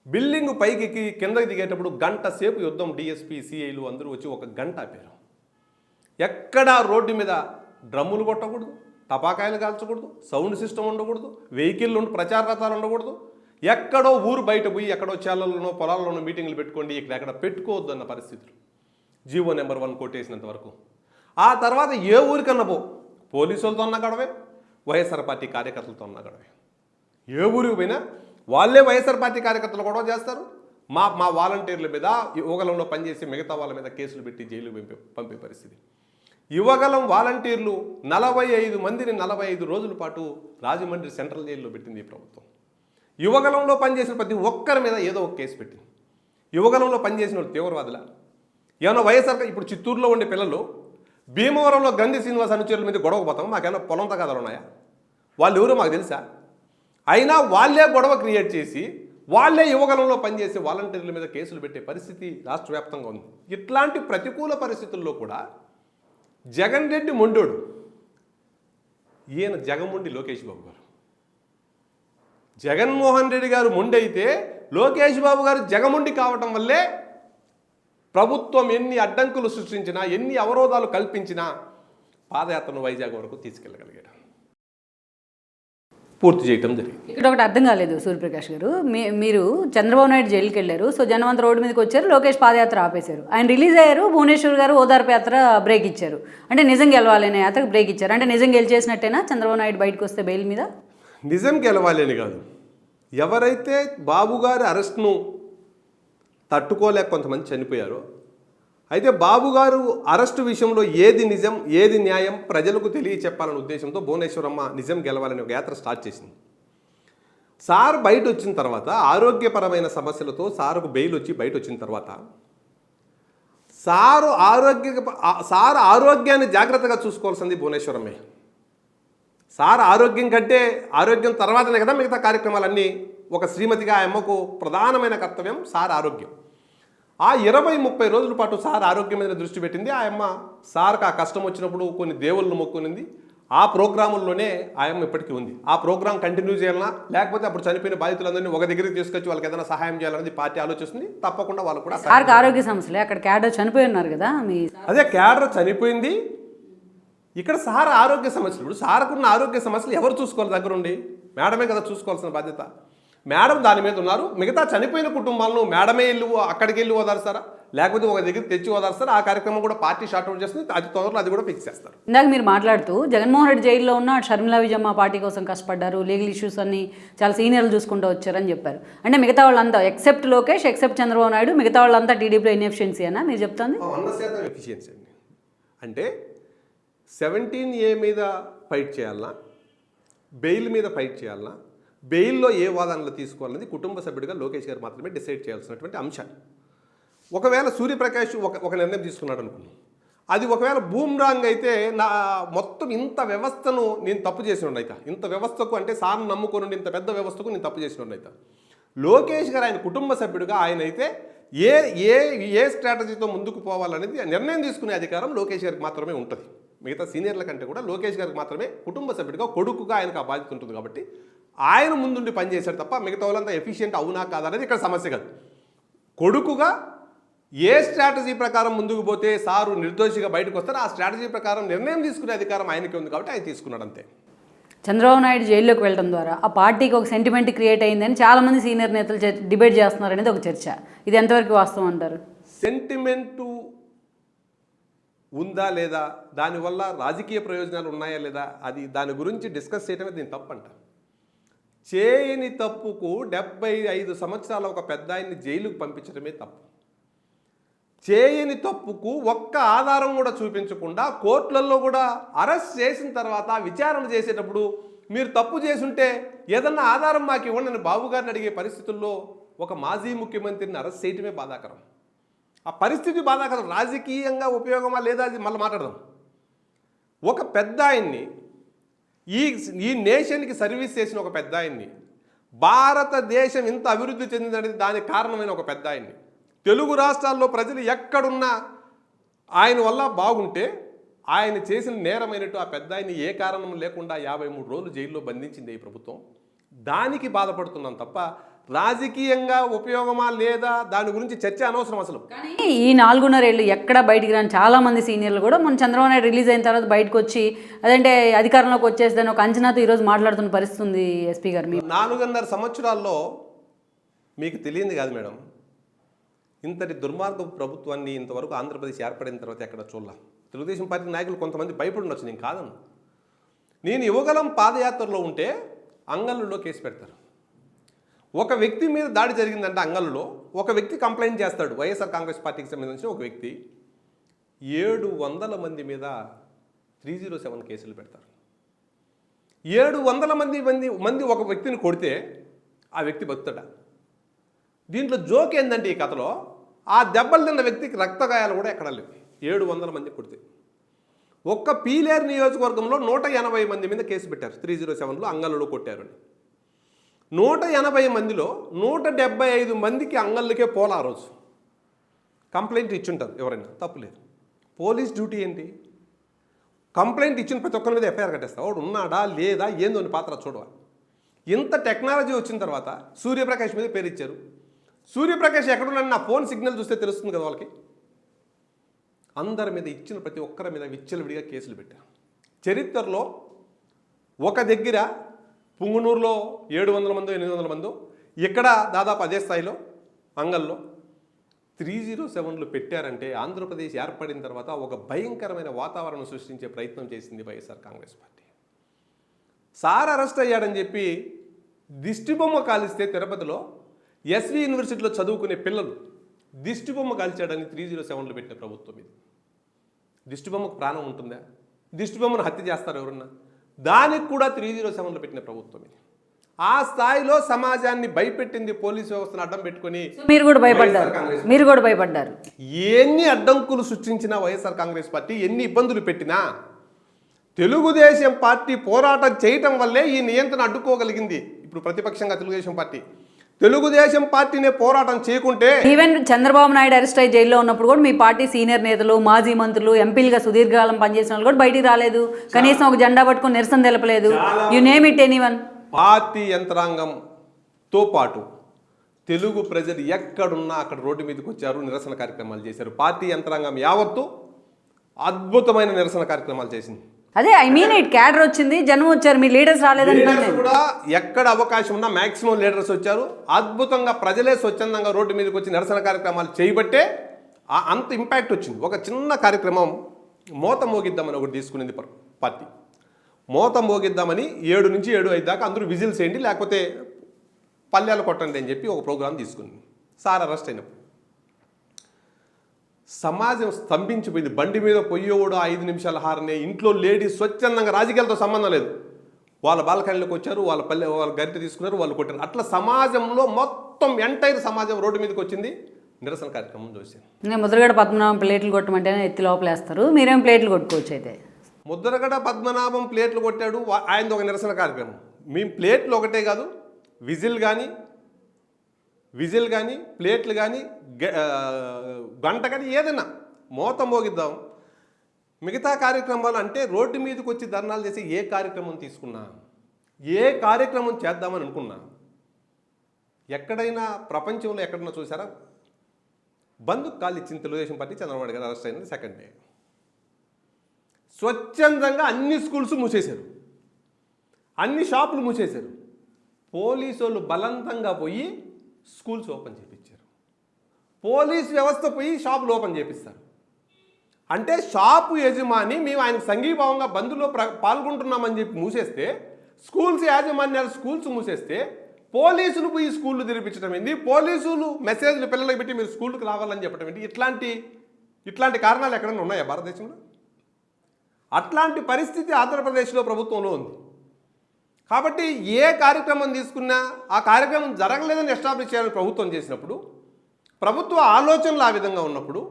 బిల్డింగ్ పైకి ఎక్కి కిందకి దిగేటప్పుడు గంట సేపు యుద్ధం. డిఎస్పీ, సిఐలు అందరూ వచ్చి ఒక గంట ఆపారు. ఎక్కడా రోడ్డు మీద డ్రమ్ములు కొట్టకూడదు, టపాకాయలు కాల్చకూడదు, సౌండ్ సిస్టమ్ ఉండకూడదు, వెహికల్ ప్రచార రథాలు ఉండకూడదు. ఎక్కడో ఊరు బయట పోయి ఎక్కడో చేలల్లోనో పొలాల్లోనో మీటింగ్లు పెట్టుకోండి, ఎక్కడ పెట్టుకోవద్దు అన్న పరిస్థితులు. జీవో నెంబర్ 1 కొట్టేసినంత వరకు. ఆ తర్వాత ఏ ఊరికన్నా పోలీసులతో ఉన్న గొడవే, వైఎస్ఆర్ పార్టీ కార్యకర్తలతో ఉన్న గొడవే. ఏ ఊరికి పోయినా వాళ్ళే వైఎస్ఆర్ పార్టీ కార్యకర్తలు గొడవ చేస్తారు. మా వాలంటీర్ల మీద, యువగలంలో పనిచేసే మిగతా వాళ్ళ మీద కేసులు పెట్టి జైలు పంపే పరిస్థితి. యువగలం వాలంటీర్లు 45 మందిని 45 రోజుల పాటు రాజమండ్రి సెంట్రల్ జైల్లో పెట్టింది ఈ ప్రభుత్వం. యువగలంలో పనిచేసిన ప్రతి ఒక్కరి మీద ఏదో ఒక కేసు పెట్టింది. యువగలంలో పనిచేసిన వాళ్ళు తీవ్రవాదుల ఏమన్నా వైఎస్ఆర్. ఇప్పుడు చిత్తూరులో ఉండే పిల్లలు భీమవరంలో గంధి శ్రీనివాస్ అనుచరుల మీద గొడవ పోతాం, మాకేమైనా పొలం తగాదాలు ఉన్నాయా? వాళ్ళు ఎవరో మాకు తెలుసా? అయినా వాళ్ళే గొడవ క్రియేట్ చేసి వాళ్ళే యువగలంలో పనిచేసే వాలంటీర్ల మీద కేసులు పెట్టే పరిస్థితి రాష్ట్ర వ్యాప్తంగా ఉంది. ఇట్లాంటి ప్రతికూల పరిస్థితుల్లో కూడా జగన్ రెడ్డి మొండోడు, ఈయన జగముండి లోకేష్ బాబు గారు. జగన్మోహన్ రెడ్డి గారు మొండైతే లోకేష్ బాబు గారు జగముండి కావటం వల్లే ప్రభుత్వం ఎన్ని అడ్డంకులు సృష్టించినా, ఎన్ని అవరోధాలు కల్పించినా పాదయాత్రను వైజాగ్ వరకు తీసుకెళ్ళగలిగాడు, పూర్తి చేయటం జరిగింది. ఇక్కడ ఒకటి అర్థం కాలేదు సూర్యప్రకాష్ గారు, మీరు చంద్రబాబు నాయుడు జైలుకి వెళ్ళారు, సో జనమంత రోడ్డు మీదకి వచ్చారు, లోకేష్ పాదయాత్ర ఆపేశారు, ఆయన రిలీజ్ అయ్యారు, భువనేశ్వర్ గారు ఓదార్పు యాత్ర బ్రేక్ ఇచ్చారు, అంటే నిజం గెలవాలనే యాత్రకు బ్రేక్ ఇచ్చారు, అంటే నిజం గెలిచేసినట్టేనా చంద్రబాబు నాయుడు బయటకు వస్తే బెయిల్ మీద? నిజం గెలవాలి అని కాదు, ఎవరైతే బాబు గారి అరెస్ట్ను తట్టుకోలేక కొంతమంది చనిపోయారో, అయితే బాబు గారు అరెస్టు విషయంలో ఏది నిజం ఏది న్యాయం ప్రజలకు తెలియచెప్పాలనే ఉద్దేశంతో భువనేశ్వరమ్మ నిజం గెలవాలని ఒక యాత్ర స్టార్ట్ చేసింది. సార్ బయట వచ్చిన తర్వాత, ఆరోగ్యపరమైన సమస్యలతో సార్కు బెయిల్ వచ్చి బయట వచ్చిన తర్వాత, సార్ ఆరోగ్యాన్ని జాగ్రత్తగా చూసుకోవాల్సింది భువనేశ్వరమ్మే. సార్ ఆరోగ్యం కంటే, ఆరోగ్యం తర్వాతనే కదా మిగతా కార్యక్రమాలన్నీ. ఒక శ్రీమతిగా ఆ అమ్మకు ప్రధానమైన కర్తవ్యం సార్ ఆరోగ్యం. ఆ 20-30 రోజుల పాటు సార్ ఆరోగ్యం మీద దృష్టి పెట్టింది ఆ అమ్మ. సార్కి ఆ కష్టం వచ్చినప్పుడు కొన్ని దేవుళ్ళు మొక్కునింది. ఆ ప్రోగ్రాముల్లోనే ఆ అమ్మ ఇప్పటికీ ఉంది. ఆ ప్రోగ్రాం కంటిన్యూ చేయాలన్నా, లేకపోతే అప్పుడు చనిపోయిన బాధితులందరినీ ఒక దగ్గరికి తీసుకొచ్చి వాళ్ళకి ఏదైనా సహాయం చేయాలనేది పార్టీ ఆలోచిస్తుంది. తప్పకుండా వాళ్ళు కూడా. సార్కి ఆరోగ్య సమస్యలే, అక్కడ క్యాడర్ చనిపోయి ఉన్నారు కదా మీ. అదే క్యాడర్ చనిపోయింది, ఇక్కడ సార్ ఆరోగ్య సమస్యలు. ఇప్పుడు సార్కున్న ఆరోగ్య సమస్యలు ఎవరు చూసుకోవాలి దగ్గరుండి? మేడమే కదా చూసుకోవాల్సిన బాధ్యత. మేడం దాని మీద ఉన్నారు. మిగతా చనిపోయిన కుటుంబాలను మేడమే అక్కడికి వెళ్ళి ఓదార్స్తారా, లేకపోతే ఒక దగ్గర తెచ్చి ఓదార్స్తారా? ఆ కార్యక్రమం కూడా పార్టీ షార్ట్ అవుట్ చేస్తుంది. అది తొందరలో అది కూడా ఫిక్స్ చేస్తారు. ఇందాక మీరు మాట్లాడుతూ జగన్మోహన్ రెడ్డి జైల్లో ఉన్న షర్మిలా విజయమ్మ పార్టీ కోసం కష్టపడ్డారు, లీగల్ ఇష్యూస్ అన్ని చాలా సీనియర్లు చూసుకుంటూ వచ్చారని చెప్పారు. అంటే మిగతా వాళ్ళంతా ఎక్సెప్ట్ లోకేష్, ఎక్సెప్ట్ చంద్రబాబు నాయుడు, మిగతా వాళ్ళంతా టీడీపీలో ఇన్ఎఫిషియన్సీ అనా మీరు చెప్తుంది? 100% ఎఫిషియన్సీ అండి. అంటే 17A మీద ఫైట్ చేయాలన్నా, బెయిల్ మీద ఫైట్ చేయాలన్నా, బెయిల్లో ఏ వాదనలు తీసుకోవాలనేది కుటుంబ సభ్యుడిగా లోకేష్ గారు మాత్రమే డిసైడ్ చేయాల్సినటువంటి అంశాలు. ఒకవేళ సూర్యప్రకాష్ ఒక నిర్ణయం తీసుకున్నాడు అనుకున్నాం, అది ఒకవేళ బూమ్రాంగ్ అయితే నా మొత్తం ఇంత వ్యవస్థను నేను తప్పు చేసిన అయితే, ఇంత వ్యవస్థకు అంటే సార్ను నమ్ముకొని ఇంత పెద్ద వ్యవస్థకు నేను తప్పు చేసిన అయితే, లోకేష్ గారు ఆయన కుటుంబ సభ్యుడిగా ఆయన అయితే ఏ ఏ ఏ స్ట్రాటజీతో ముందుకు పోవాలనేది నిర్ణయం తీసుకునే అధికారం లోకేష్ గారికి మాత్రమే ఉంటుంది. మిగతా సీనియర్ల కంటే కూడా లోకేష్ గారికి మాత్రమే కుటుంబ సభ్యుడిగా, కొడుకుగా ఆయనకు ఆ బాధ్యత ఉంటుంది. కాబట్టి ఆయన ముందుండి పనిచేశాడు తప్ప మిగతా వాళ్ళంతా ఎఫిషియెంట్ అవునా కాదనేది ఇక్కడ సమస్య కాదు. కొడుకుగా ఏ స్ట్రాటజీ ప్రకారం ముందుకు పోతే సారు నిర్దోషిగా బయటకు వస్తారో ఆ స్ట్రాటజీ ప్రకారం నిర్ణయం తీసుకునే అధికారం ఆయనకి ఉంది. కాబట్టి ఆయన తీసుకున్నాడు అంతే. చంద్రబాబు నాయుడు జైల్లోకి వెళ్ళడం ద్వారా ఆ పార్టీకి ఒక సెంటిమెంట్ క్రియేట్ అయిందని చాలామంది సీనియర్ నేతలు డిబేట్ చేస్తున్నారు అనేది ఒక చర్చ. ఇది ఎంతవరకు వాస్తవం అంటారు? సెంటిమెంటు ఉందా లేదా, దానివల్ల రాజకీయ ప్రయోజనాలు ఉన్నాయా లేదా, అది దాని గురించి డిస్కస్ చేయడమే దీని తప్పు అంట. చేయని తప్పుకు 75 సంవత్సరాల ఒక పెద్ద ఆయన్ని జైలుకు పంపించడమే తప్పు. చేయని తప్పుకు ఒక్క ఆధారం కూడా చూపించకుండా కోర్టులలో కూడా అరెస్ట్ చేసిన తర్వాత విచారణ చేసేటప్పుడు మీరు తప్పు చేసుంటే ఏదన్నా ఆధారం మాకు ఇవ్వండి అని బాబు గారిని అడిగే పరిస్థితుల్లో ఒక మాజీ ముఖ్యమంత్రిని అరెస్ట్ చేయటమే బాధాకరం. ఆ పరిస్థితి బాధాకరం. రాజకీయంగా ఉపయోగమా లేదా అది మళ్ళీ మాట్లాడదాం. ఒక పెద్ద ఆయన్ని, ఈ నేషన్కి సర్వీస్ చేసిన ఒక పెద్ద ఆయన్ని, భారతదేశం ఇంత అభివృద్ధి చెందిందనేది దానికి కారణమైన ఒక పెద్ద ఆయన్ని, తెలుగు రాష్ట్రాల్లో ప్రజలు ఎక్కడున్నా ఆయన వల్ల బాగుంటే ఆయన చేసిన నేరమైనట్టు ఆ పెద్ద ఆయన్ని ఏ కారణం లేకుండా 53 రోజులు జైల్లో బంధించింది ఈ ప్రభుత్వం. దానికి బాధపడుతున్నాం తప్ప రాజకీయంగా ఉపయోగమా లేదా దాని గురించి చర్చ అనవసరం అసలు. కానీ ఈ 4.5 ఏళ్ళు ఎక్కడ బయటికి రాని చాలా మంది సీనియర్లు కూడా మన చంద్రబాబు నాయుడు రిలీజ్ అయిన తర్వాత బయటకు వచ్చి అదంటే అధికారంలోకి వచ్చేసి ఒక అంచనాతో ఈరోజు మాట్లాడుతున్న పరిస్థితి ఉంది. ఎస్పీ గారు, మీరు 4.5 సంవత్సరాల్లో మీకు తెలియంది కాదు మేడం, ఇంతటి దుర్మార్గపు ప్రభుత్వాన్ని ఇంతవరకు ఆంధ్రప్రదేశ్ ఏర్పడిన తర్వాత ఎక్కడ చూడాల. తెలుగుదేశం పార్టీ నాయకులు కొంతమంది భయపడి ఉండొచ్చు, నేను కాదను. నేను యువగలం పాదయాత్రలో ఉంటే అంగళ్ళలో కేసు పెడతారు. ఒక వ్యక్తి మీద దాడి జరిగిందంటే అంగళ్ళలో ఒక వ్యక్తి కంప్లైంట్ చేస్తాడు, వైఎస్ఆర్ కాంగ్రెస్ పార్టీకి సంబంధించిన ఒక వ్యక్తి. 700 మంది మీద 307 కేసులు పెడతారు. 700 మంది ఒక వ్యక్తిని కొడితే ఆ వ్యక్తి బతుకుతాడా? దీంట్లో జోక్ ఏంటంటే ఈ కథలో ఆ దెబ్బలు తిన్న వ్యక్తికి రక్తగాయాలు కూడా ఎక్కడ లేవు. 700 మంది కొడితే ఒక్క పీలేరు నియోజకవర్గంలో 180 మంది మీద కేసు పెట్టారు. 307లో అంగళ్ళలో కొట్టారు అని. 180 మందిలో 175 మందికి అంగళ్ళకే పోలా ఆ రోజు కంప్లైంట్ ఇచ్చుంటారు. ఎవరైనా తప్పులేదు. పోలీస్ డ్యూటీ ఏంటి? కంప్లైంట్ ఇచ్చిన ప్రతి ఒక్కరి మీద ఎఫ్ఐఆర్ కట్టేస్తా. వాడు ఉన్నాడా లేదా ఏందో అని పాత్ర చూడవాలి. ఇంత టెక్నాలజీ వచ్చిన తర్వాత సూర్యప్రకాష్ మీద పేరు ఇచ్చారు. సూర్యప్రకాష్ ఎక్కడున్నా నా ఫోన్ సిగ్నల్ చూస్తే తెలుస్తుంది కదా వాళ్ళకి. అందరి మీద ఇచ్చిన ప్రతి ఒక్కరి మీద విచ్చలవిడిగా కేసులు పెట్టారు. చరిత్రలో ఒక దగ్గర పుంగునూరులో 700 మందో 800 మందో, ఇక్కడ దాదాపు అదే స్థాయిలో అంగల్లో 307లు పెట్టారంటే ఆంధ్రప్రదేశ్ ఏర్పడిన తర్వాత ఒక భయంకరమైన వాతావరణం సృష్టించే ప్రయత్నం చేసింది YSR Congress party. Sir arrest అయ్యాడని చెప్పి దిష్టిబొమ్మ కాలిస్తే తిరుపతిలో ఎస్వి యూనివర్సిటీలో చదువుకునే పిల్లలు దిష్టిబొమ్మ కాల్చాడని 307లు పెట్టిన ప్రభుత్వం ఇది. దిష్టిబొమ్మకు ప్రాణం ఉంటుందా? దిష్టిబొమ్మను హత్య చేస్తారు ఎవరన్నా? దానికి కూడా 307లు పెట్టిన ప్రభుత్వం ఇది. ఆ స్థాయిలో సమాజాన్ని భయపెట్టింది పోలీసు వ్యవస్థను అడ్డం పెట్టుకొని. మీరు కూడా భయపడ్డారు. ఎన్ని అడ్డంకులు సృష్టించినా వైఎస్ఆర్ కాంగ్రెస్ పార్టీ, ఎన్ని ఇబ్బందులు పెట్టినా తెలుగుదేశం పార్టీ పోరాటం చేయటం వల్లే ఈ నియంత్రణ అడ్డుకోగలిగింది. ఇప్పుడు ప్రతిపక్షంగా తెలుగుదేశం పార్టీ, తెలుగుదేశం పార్టీనే పోరాటం చేయకుంటే, ఈవెన్ చంద్రబాబు నాయుడు అరెస్ట్ అయ్యి జైల్లో ఉన్నప్పుడు కూడా మీ పార్టీ సీనియర్ నేతలు, మాజీ మంత్రులు, ఎంపీలుగా సుదీర్ఘకాలం పనిచేసిన వాళ్ళు కూడా బయటికి రాలేదు. కనీసం ఒక జెండా పట్టుకొని నిరసన తెలపలేదు. You name it anyone. Party యంత్రాంగంతో పాటు తెలుగు ప్రజలు ఎక్కడున్నా అక్కడ రోడ్డు మీదకి వచ్చారు, నిరసన కార్యక్రమాలు చేశారు. పార్టీ యంత్రాంగం యావత్తు అద్భుతమైన నిరసన కార్యక్రమాలు చేసింది. అదే ఐ మీన్ ఇట్, క్యాడర్ వచ్చింది, జనం వచ్చారు, మీ లీడర్స్ రాలేదని కూడా ఎక్కడ అవకాశం ఉన్నా మాక్సిమం లీడర్స్ వచ్చారు. అద్భుతంగా ప్రజలే స్వచ్ఛందంగా రోడ్డు మీదకి వచ్చి నిరసన కార్యక్రమాలు చేయబట్టే అంత ఇంపాక్ట్ వచ్చింది. ఒక చిన్న కార్యక్రమం మోత మోగిద్దామని ఒకటి తీసుకునేది పార్టీ. మోత మోగిద్దామని 7 నుంచి 7:05 దాకా అందరూ విజిల్స్ వేయండి, లేకపోతే పల్లెలు కొట్టండి అని చెప్పి ఒక ప్రోగ్రాం తీసుకుంది. సార్ అరెస్ట్ అయినప్పుడు సమాజం స్తంభించిపోయింది. బండి మీద పొయ్యేవాడు 5 నిమిషాల హారనే, ఇంట్లో లేడీస్ స్వచ్ఛందంగా, రాజకీయాలతో సంబంధం లేదు, వాళ్ళ బాల్కనీలోకి వచ్చారు, వాళ్ళ గరిటె తీసుకున్నారు, వాళ్ళు కొట్టారు. అట్లా సమాజంలో మొత్తం ఎంటైర్ సమాజం రోడ్డు మీదకి వచ్చింది, నిరసన కార్యక్రమం చూసాను. నేను ముద్రగడ పద్మనాభం ప్లేట్లు కొట్టమంటే ఎత్తి లోపలేస్తారు, మీరేం ప్లేట్లు కొట్టుకోవచ్చు. అయితే ముద్రగడ పద్మనాభం ప్లేట్లు కొట్టాడు, ఆయనది ఒక నిరసన కార్యక్రమం. మేము ప్లేట్లు ఒకటే కాదు, విజిల్ కానీ ప్లేట్లు కానీ గంట కానీ ఏదైనా మోత మోగిద్దాం. మిగతా కార్యక్రమాలు అంటే రోడ్డు మీదకి వచ్చి ధర్నాలు చేసి ఏ కార్యక్రమం తీసుకున్నా, ఏ కార్యక్రమం చేద్దామని అనుకున్నా, ఎక్కడైనా ప్రపంచంలో ఎక్కడైనా చూసారా? బంధుకు కాళ్ళు ఇచ్చిన తెలుగుదేశం పార్టీ చంద్రబాబు గారు అరెస్ట్ అయినది సెకండ్ డే. స్వచ్ఛందంగా అన్ని స్కూల్స్ మూసేశారు, అన్ని షాపులు మూసేశారు. పోలీసు వాళ్ళు బలవంతంగా పోయి స్కూల్స్ ఓపెన్ చేయించారు. పోలీస్ వ్యవస్థ పోయి షాపులు ఓపెన్ చేపిస్తారు. అంటే షాపు యజమాని మేము ఆయనకు సంఘీభావంగా బంద్లో పాల్గొంటున్నామని చెప్పి మూసేస్తే, స్కూల్స్ యాజమాన్యాలు స్కూల్స్ మూసేస్తే పోలీసులు పోయి స్కూళ్ళు తెరిపించడం ఏంటి? పోలీసులు మెసేజ్లు పిల్లలకి పెట్టి మీరు స్కూల్కి రావాలని చెప్పడం ఏంటి? ఇట్లాంటి కారణాలు ఎక్కడైనా ఉన్నాయా భారతదేశంలో? అట్లాంటి పరిస్థితి ఆంధ్రప్రదేశ్లో ప్రభుత్వంలో ఉంది. కాబట్టి ఏ కార్యక్రమం తీసుకున్నా ఆ కార్యక్రమం జరగలేదని ఎస్టాబ్లిష్ చేయాలని ప్రభుత్వం చేసినప్పుడు, ప్రభుత్వ ఆలోచనలు ఆ విధంగా ఉన్నప్పుడు,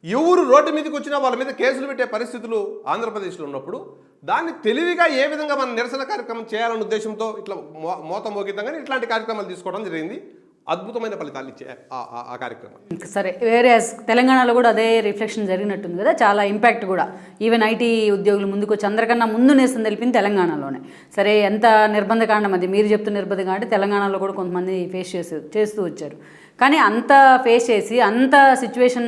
ఎవరు రోడ్డు మీదకి వచ్చినా వాళ్ళ మీద కేసులు పెట్టే పరిస్థితులు ఆంధ్రప్రదేశ్లో ఉన్నప్పుడు, దాన్ని తెలివిగా ఏ విధంగా మనం నిరసన కార్యక్రమం చేయాలనే ఉద్దేశంతో ఇట్లా మోత మోగిద్దాం ఇట్లాంటి కార్యక్రమాలు తీసుకోవడం జరిగింది. అద్భుతమైన ఫలితాలు ఇచ్చే ఆ కార్యక్రమం. సరే, వేరే తెలంగాణలో కూడా అదే రిఫ్లెక్షన్ జరిగినట్టుంది కదా, చాలా ఇంపాక్ట్ కూడా. ఈవెన్ ఐటీ ఉద్యోగులు ముందుకు వచ్చి అందరికన్నా ముందు నిరసన తెలిపింది తెలంగాణలోనే. సరే, ఎంత నిర్బంధకాండం అది, మీరు చెప్తున్న నిర్బంధకాండం అంటే తెలంగాణలో కూడా కొంతమంది ఫేస్ చేస్తూ వచ్చారు. కానీ అంత ఫేస్ చేసి అంత సిచ్యువేషన్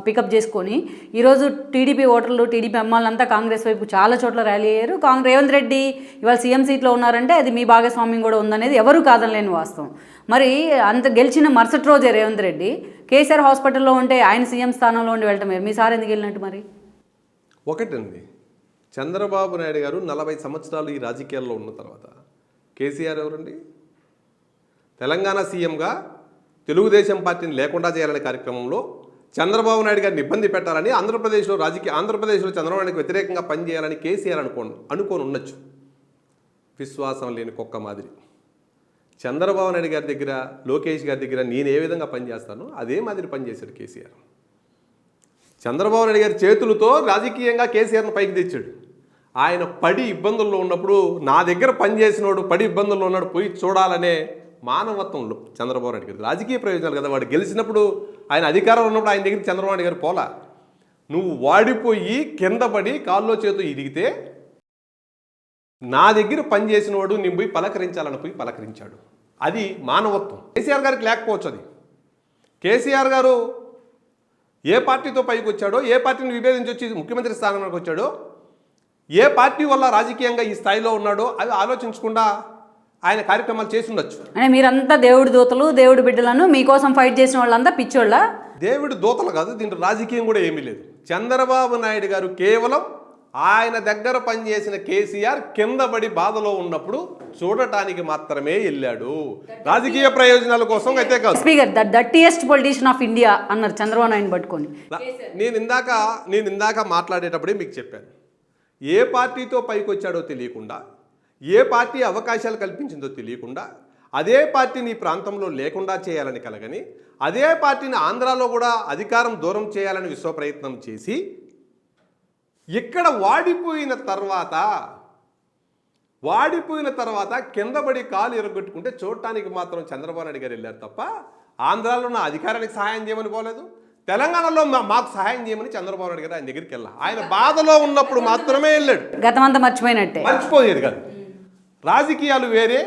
పికప్ చేసుకొని ఈరోజు టీడీపీ ఓటర్లు, టీడీపీ అమ్మాలంతా కాంగ్రెస్ వైపు చాలా చోట్ల ర్యాలీ అయ్యారు. రేవంత్ రెడ్డి ఇవాళ సీఎం సీట్లో ఉన్నారంటే అది మీ భాగస్వామ్యం కూడా ఉందనేది ఎవరు కాదనలేని వాస్తవం. మరి అంత గెలిచిన మరుసటి రోజే రేవంత్ రెడ్డి కేసీఆర్ హాస్పిటల్లో ఉంటే ఆయన సీఎం స్థానంలో ఉండి వెళ్ళటం మీ సార్ ఎందుకు వెళ్ళినట్టు? మరి ఒకటండి, చంద్రబాబు నాయుడు గారు 40 సంవత్సరాలు ఈ రాజకీయాల్లో ఉన్న తర్వాత కేసీఆర్ ఎవరండి? తెలంగాణ సీఎంగా తెలుగుదేశం పార్టీని లేకుండా చేయాలనే కార్యక్రమంలో చంద్రబాబు నాయుడు గారిని ఇబ్బంది పెట్టాలని, ఆంధ్రప్రదేశ్లో చంద్రబాబు నాయుడుకి వ్యతిరేకంగా పనిచేయాలని కేసీఆర్ అనుకోని ఉండొచ్చు. విశ్వాసం లేని కుక్క మాదిరి చంద్రబాబు నాయుడు గారి దగ్గర, లోకేష్ గారి దగ్గర నేను ఏ విధంగా పనిచేస్తానో అదే మాదిరి పనిచేశాడు కేసీఆర్. చంద్రబాబు నాయుడు గారి చేతులతో రాజకీయంగా కేసీఆర్ను పైకి తెచ్చాడు. ఆయన పడి ఇబ్బందుల్లో ఉన్నప్పుడు నా దగ్గర పనిచేసినోడు పడి ఇబ్బందుల్లో ఉన్నాడు పోయి చూడాలనే మానవత్వంలో చంద్రబాబు నాయుడు గారు, రాజకీయ ప్రయోజనాలు కదా, వాడు గెలిచినప్పుడు ఆయన అధికారం ఉన్నప్పుడు ఆయన దగ్గరికి చంద్రబాబు నాయుడు గారు పోలా. నువ్వు వాడిపోయి కింద పడి కాల్లో చేతు ఇరిగితే నా దగ్గర పనిచేసిన వాడు నేను పోయి పలకరించాలని పోయి పలకరించాడు. అది మానవత్వం. కేసీఆర్ గారికి లేకపోవచ్చు. అది కేసీఆర్ గారు ఏ పార్టీతో పైకి వచ్చాడో, ఏ పార్టీని విభేదించి వచ్చి ముఖ్యమంత్రి స్థానానికి వచ్చాడో, ఏ పార్టీ వల్ల రాజకీయంగా ఈ స్థాయిలో ఉన్నాడో అవి ఆలోచించకుండా ఆయన కార్యక్రమాలు చేసి ఉండొచ్చు. అంటే మీరంతా దేవుడి దూతలు, దేవుడి బిడ్డలను, మీకోసం ఫైట్ చేసిన వాళ్ళంతా పిచ్చోళ్ళ? దేవుడి దూతలు కాదు, దీంట్లో రాజకీయం కూడా ఏమీ లేదు. చంద్రబాబు నాయుడు గారు కేవలం ఆయన దగ్గర పనిచేసిన కేసీఆర్ కింద పడి బాధలో ఉన్నప్పుడు చూడటానికి మాత్రమే వెళ్ళాడు, రాజకీయ ప్రయోజనాల కోసం అయితే కాదు. Speaker the dirtiest politician of India అన్నారు చంద్రబాబు నాయుడు పట్టుకొని. నేను ఇందాక మాట్లాడేటప్పుడే మీకు చెప్పాను, ఏ పార్టీతో పైకి వచ్చాడో తెలియకుండా, ఏ పార్టీ అవకాశాలు కల్పించిందో తెలియకుండా, అదే పార్టీని ఈ ప్రాంతంలో లేకుండా చేయాలని కలగని, అదే పార్టీని ఆంధ్రాలో కూడా అధికారం దూరం చేయాలని విశ్వ ప్రయత్నం చేసి, ఇక్కడ వాడిపోయిన తర్వాత కిందపడి కాలు ఎరగొట్టుకుంటే చూడటానికి మాత్రం చంద్రబాబు నాయుడు గారు వెళ్ళారు తప్ప ఆంధ్రాలో నా అధికారానికి సహాయం చేయమని పోలేదు. తెలంగాణలో మాకు సహాయం చేయమని చంద్రబాబు నాయుడు గారు ఆయన దగ్గరికి వెళ్ళా. ఆయన బాధలో ఉన్నప్పుడు మాత్రమే వెళ్ళాడు. గతమంతా మర్చిపోయినట్టే. మర్చిపోయేది కాదు. రాజకీయాలు వేరే,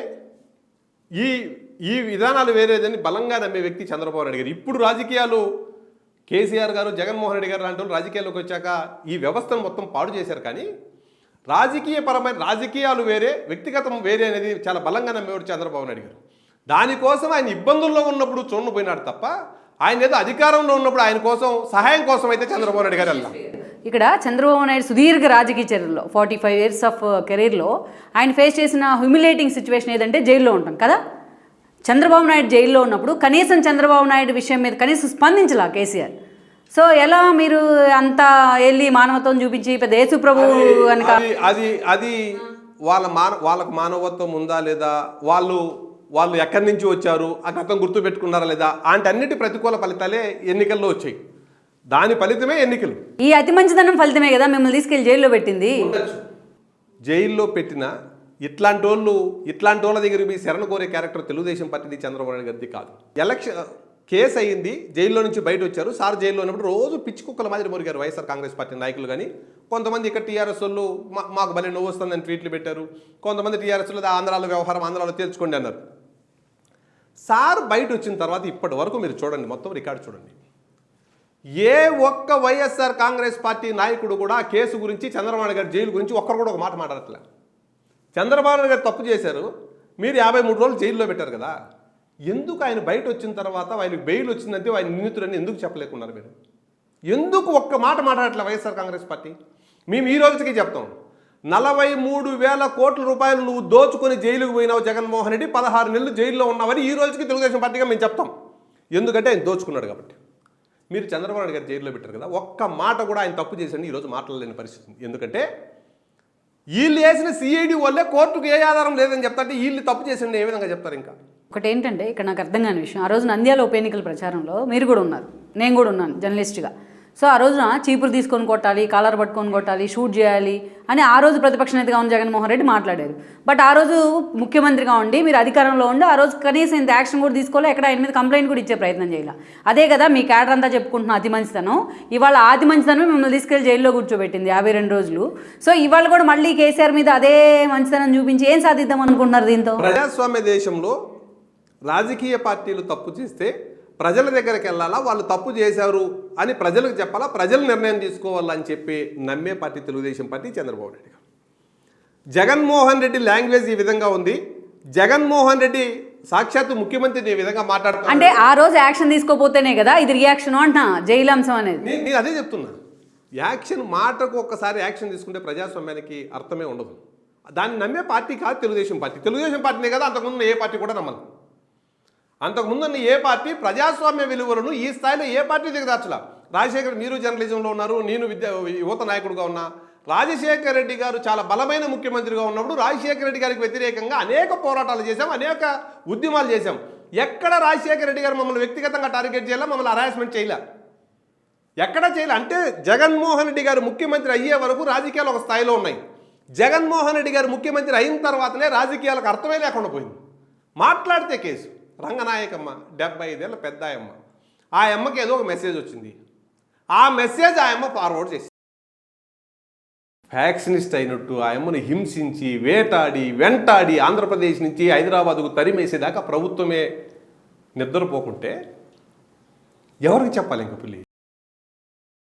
ఈ విధానాలు వేరేదని బలంగా నమ్మే వ్యక్తి చంద్రబాబు నాయుడు గారు. ఇప్పుడు రాజకీయాలు కేసీఆర్ గారు, జగన్మోహన్ రెడ్డి గారు లాంటి వాళ్ళు రాజకీయాల్లోకి వచ్చాక ఈ వ్యవస్థను మొత్తం పాడు చేశారు. కానీ రాజకీయాలు వేరే, వ్యక్తిగతం వేరే అనేది చాలా బలంగా నమ్మేవాడు చంద్రబాబు నాయుడు గారు. దానికోసం ఆయన ఇబ్బందుల్లో ఉన్నప్పుడు చూడపోయినాడు తప్ప ఆయన ఏదో అధికారంలో ఉన్నప్పుడు ఆయన కోసం సహాయం కోసం అయితే చంద్రబాబు నాయుడు గారు వెళ్ళాం. ఇక్కడ చంద్రబాబు నాయుడు సుదీర్ఘ రాజకీయ చరిత్రలో 45 years ఆఫ్ కెరీర్లో ఆయన ఫేస్ చేసిన హ్యూమిలేటింగ్ సిచ్యువేషన్ ఏదంటే జైల్లో ఉంటాం కదా. చంద్రబాబు నాయుడు జైల్లో ఉన్నప్పుడు కనీసం చంద్రబాబు నాయుడు విషయం మీద కనీసం స్పందించలా కేసీఆర్. సో ఎలా మీరు అంతా వెళ్ళి మానవత్వం చూపించి పెద్ద యేసు ప్రభు కనుక అది వాళ్ళకు మానవత్వం ఉందా లేదా, వాళ్ళు ఎక్కడి నుంచి వచ్చారు ఆ గతం గుర్తు పెట్టుకున్నారా లేదా అంటే అన్నిటి ప్రతికూల ఫలితాలే ఎన్నికల్లో వచ్చాయి. దాని ఫలితమే ఎన్నికలు. ఈ అతి మంచిదనం ఫలితమే కదా మిమ్మల్ని తీసుకెళ్లి జైల్లో పెట్టింది. జైల్లో పెట్టిన ఇట్లాంటి వాళ్ళ దగ్గరికి మీ శరణ కోరే క్యారెక్టర్ తెలుగుదేశం పార్టీది, చంద్రబాబు నాయుడు గారిది కాదు. ఎలక్షన్ కేసు అయ్యింది, జైల్లో నుంచి బయట వచ్చారు. సార్ జైల్లో ఉన్నప్పుడు రోజు పిచ్చి కుక్కల మాదిరి మురిగారు వైఎస్ఆర్ కాంగ్రెస్ పార్టీ నాయకులు. కానీ కొంతమంది ఇక్కడ టీఆర్ఎస్ వాళ్ళు మాకు భలే నవ్వు వస్తుందని ట్వీట్లు పెట్టారు. కొంతమంది టీఆర్ఎస్ వాళ్ళు ఆంధ్రాలో వ్యవహారం ఆంధ్రాలో తేల్చుకోండి అన్నారు. సార్ బయట వచ్చిన తర్వాత ఇప్పటి వరకు మీరు చూడండి, మొత్తం రికార్డు చూడండి, ఏ ఒక్క వైఎస్ఆర్ కాంగ్రెస్ పార్టీ నాయకుడు కూడా కేసు గురించి, చంద్రబాబు నాయుడు గారి జైలు గురించి ఒక్కరు కూడా ఒక మాట మాట్లాడట్లే. చంద్రబాబు నాయుడు గారు తప్పు చేశారు, మీరు 53 రోజులు జైల్లో పెట్టారు కదా, ఎందుకు ఆయన బయట వచ్చిన తర్వాత ఆయనకు బెయిల్ వచ్చిందంటే ఆయన నిందితుడని ఎందుకు చెప్పలేకున్నారు మీరు? ఎందుకు ఒక్క మాట మాట్లాడట్లే వైఎస్ఆర్ కాంగ్రెస్ పార్టీ? మేము ఈ రోజుకి చెప్తాం, 43,000 కోట్ల రూపాయలు నువ్వు దోచుకొని జైలుకు పోయినావు జగన్మోహన్ రెడ్డి, 16 నెలలు జైల్లో ఉన్నావని ఈ రోజుకి తెలుగుదేశం పార్టీగా మేము చెప్తాం. ఎందుకంటే ఆయన దోచుకున్నాడు కాబట్టి. మీరు చంద్రబాబు నాయుడు గారు జైల్లో పెట్టారు కదా, ఒక్క మాట కూడా ఆయన తప్పు చేసండి ఈరోజు మాట్లాడలేని పరిస్థితి. ఎందుకంటే వీళ్ళు వేసిన సిఐడి వల్లే కోర్టుకు ఏ ఆధారం లేదని చెప్తాంటే వీళ్ళు తప్పు చేసండి ఏ విధంగా చెప్తారు? ఇంకా ఒకటి ఏంటంటే ఇక్కడ నాకు అర్థం కాని విషయం, ఆ రోజు నంద్యాల ఉప ఎన్నికల ప్రచారంలో మీరు కూడా ఉన్నారు, నేను కూడా ఉన్నాను జర్నలిస్ట్గా. సో ఆ రోజున చీపురు తీసుకొని కొట్టాలి, కాలర్ పట్టుకొని కొట్టాలి, షూట్ చేయాలి అని ఆ రోజు ప్రతిపక్ష నేతగా ఉన్న జగన్మోహన్ రెడ్డి మాట్లాడారు. బట్ ఆ రోజు ముఖ్యమంత్రిగా ఉండి మీరు అధికారంలో ఉండి ఆ రోజు కనీసం ఇంత యాక్షన్ కూడా తీసుకోవాలి, ఎక్కడ ఆయన మీద కంప్లైంట్ కూడా ఇచ్చే ప్రయత్నం చేయాలి. అదే కదా మీ క్యాడర్ అంతా చెప్పుకుంటున్న అతి మంచితనం. ఇవాళ అతి మంచితనం మిమ్మల్ని తీసుకెళ్లి జైల్లో కూర్చోబెట్టింది 52 రోజులు. సో ఇవాళ కూడా మళ్ళీ కేసీఆర్ మీద అదే మంచితనం చూపించి ఏం సాధిద్దాం అనుకుంటున్నారు దీంతో? ప్రజాస్వామ్య దేశంలో రాజకీయ పార్టీలు తప్పు చేస్తే ప్రజల దగ్గరికి వెళ్ళాలా, వాళ్ళు తప్పు చేశారు అని ప్రజలకు చెప్పాలా, ప్రజలు నిర్ణయం తీసుకోవాలని చెప్పి నమ్మే పార్టీ తెలుగుదేశం పార్టీ, చంద్రబాబు నాయుడు గారు. జగన్మోహన్ రెడ్డి లాంగ్వేజ్ ఈ విధంగా ఉంది, జగన్మోహన్ రెడ్డి సాక్షాత్తు ముఖ్యమంత్రిని ఈ విధంగా మాట్లాడుతున్నారు. అంటే ఆ రోజు యాక్షన్ తీసుకోపోతేనే కదా ఇది రియాక్షన్ అంటున్నా, జైలు అంశం అనేది. నేను అదే చెప్తున్నా, యాక్షన్ మాటకు ఒక్కసారి యాక్షన్ తీసుకుంటే ప్రజాస్వామ్యానికి అర్థమే ఉండదు. దాన్ని నమ్మే పార్టీ కాదు తెలుగుదేశం పార్టీ. తెలుగుదేశం పార్టీనే కదా, అంతకుముందు ఏ పార్టీ కూడా నమ్మదు. అంతకుముందు ఏ పార్టీ ప్రజాస్వామ్య విలువలను ఈ స్థాయిలో ఏ పార్టీ దిగదార్చలా. రాజశేఖర్, మీరు జర్నలిజంలో ఉన్నారు, నేను యువత నాయకుడుగా ఉన్నా. రాజశేఖర రెడ్డి గారు చాలా బలమైన ముఖ్యమంత్రిగా ఉన్నప్పుడు రాజశేఖర రెడ్డి గారికి వ్యతిరేకంగా అనేక పోరాటాలు చేశాం, అనేక ఉద్యమాలు చేశాం. ఎక్కడ రాజశేఖర రెడ్డి గారు మమ్మల్ని వ్యక్తిగతంగా టార్గెట్ చేయాలా, మమ్మల్ని హరాస్మెంట్ చేయలే, ఎక్కడ చేయలే. అంటే జగన్మోహన్ రెడ్డి గారు ముఖ్యమంత్రి అయ్యే వరకు రాజకీయాలు ఒక స్థాయిలో ఉన్నాయి. జగన్మోహన్ రెడ్డి గారు ముఖ్యమంత్రి అయిన తర్వాతనే రాజకీయాలకు అర్థమే లేకుండా పోయింది. మాట్లాడితే కేసు రంగనాయకమ్మ 75 ఏళ్ళ పెద్ద అమ్మ, ఆ అమ్మకి ఏదో ఒక మెసేజ్ వచ్చింది, ఆ మెసేజ్ ఆ అమ్మ ఫార్వర్డ్ చేసింది. ఫ్యాక్షనిస్ట్ అయినట్టు ఆ అమ్మను హింసించి వేటాడి వెంటాడి ఆంధ్రప్రదేశ్ నుంచి హైదరాబాద్కు తరిమేసేదాకా ప్రభుత్వమే నిద్రపోకుంటే ఎవరికి చెప్పాలి ఇంకా పులి?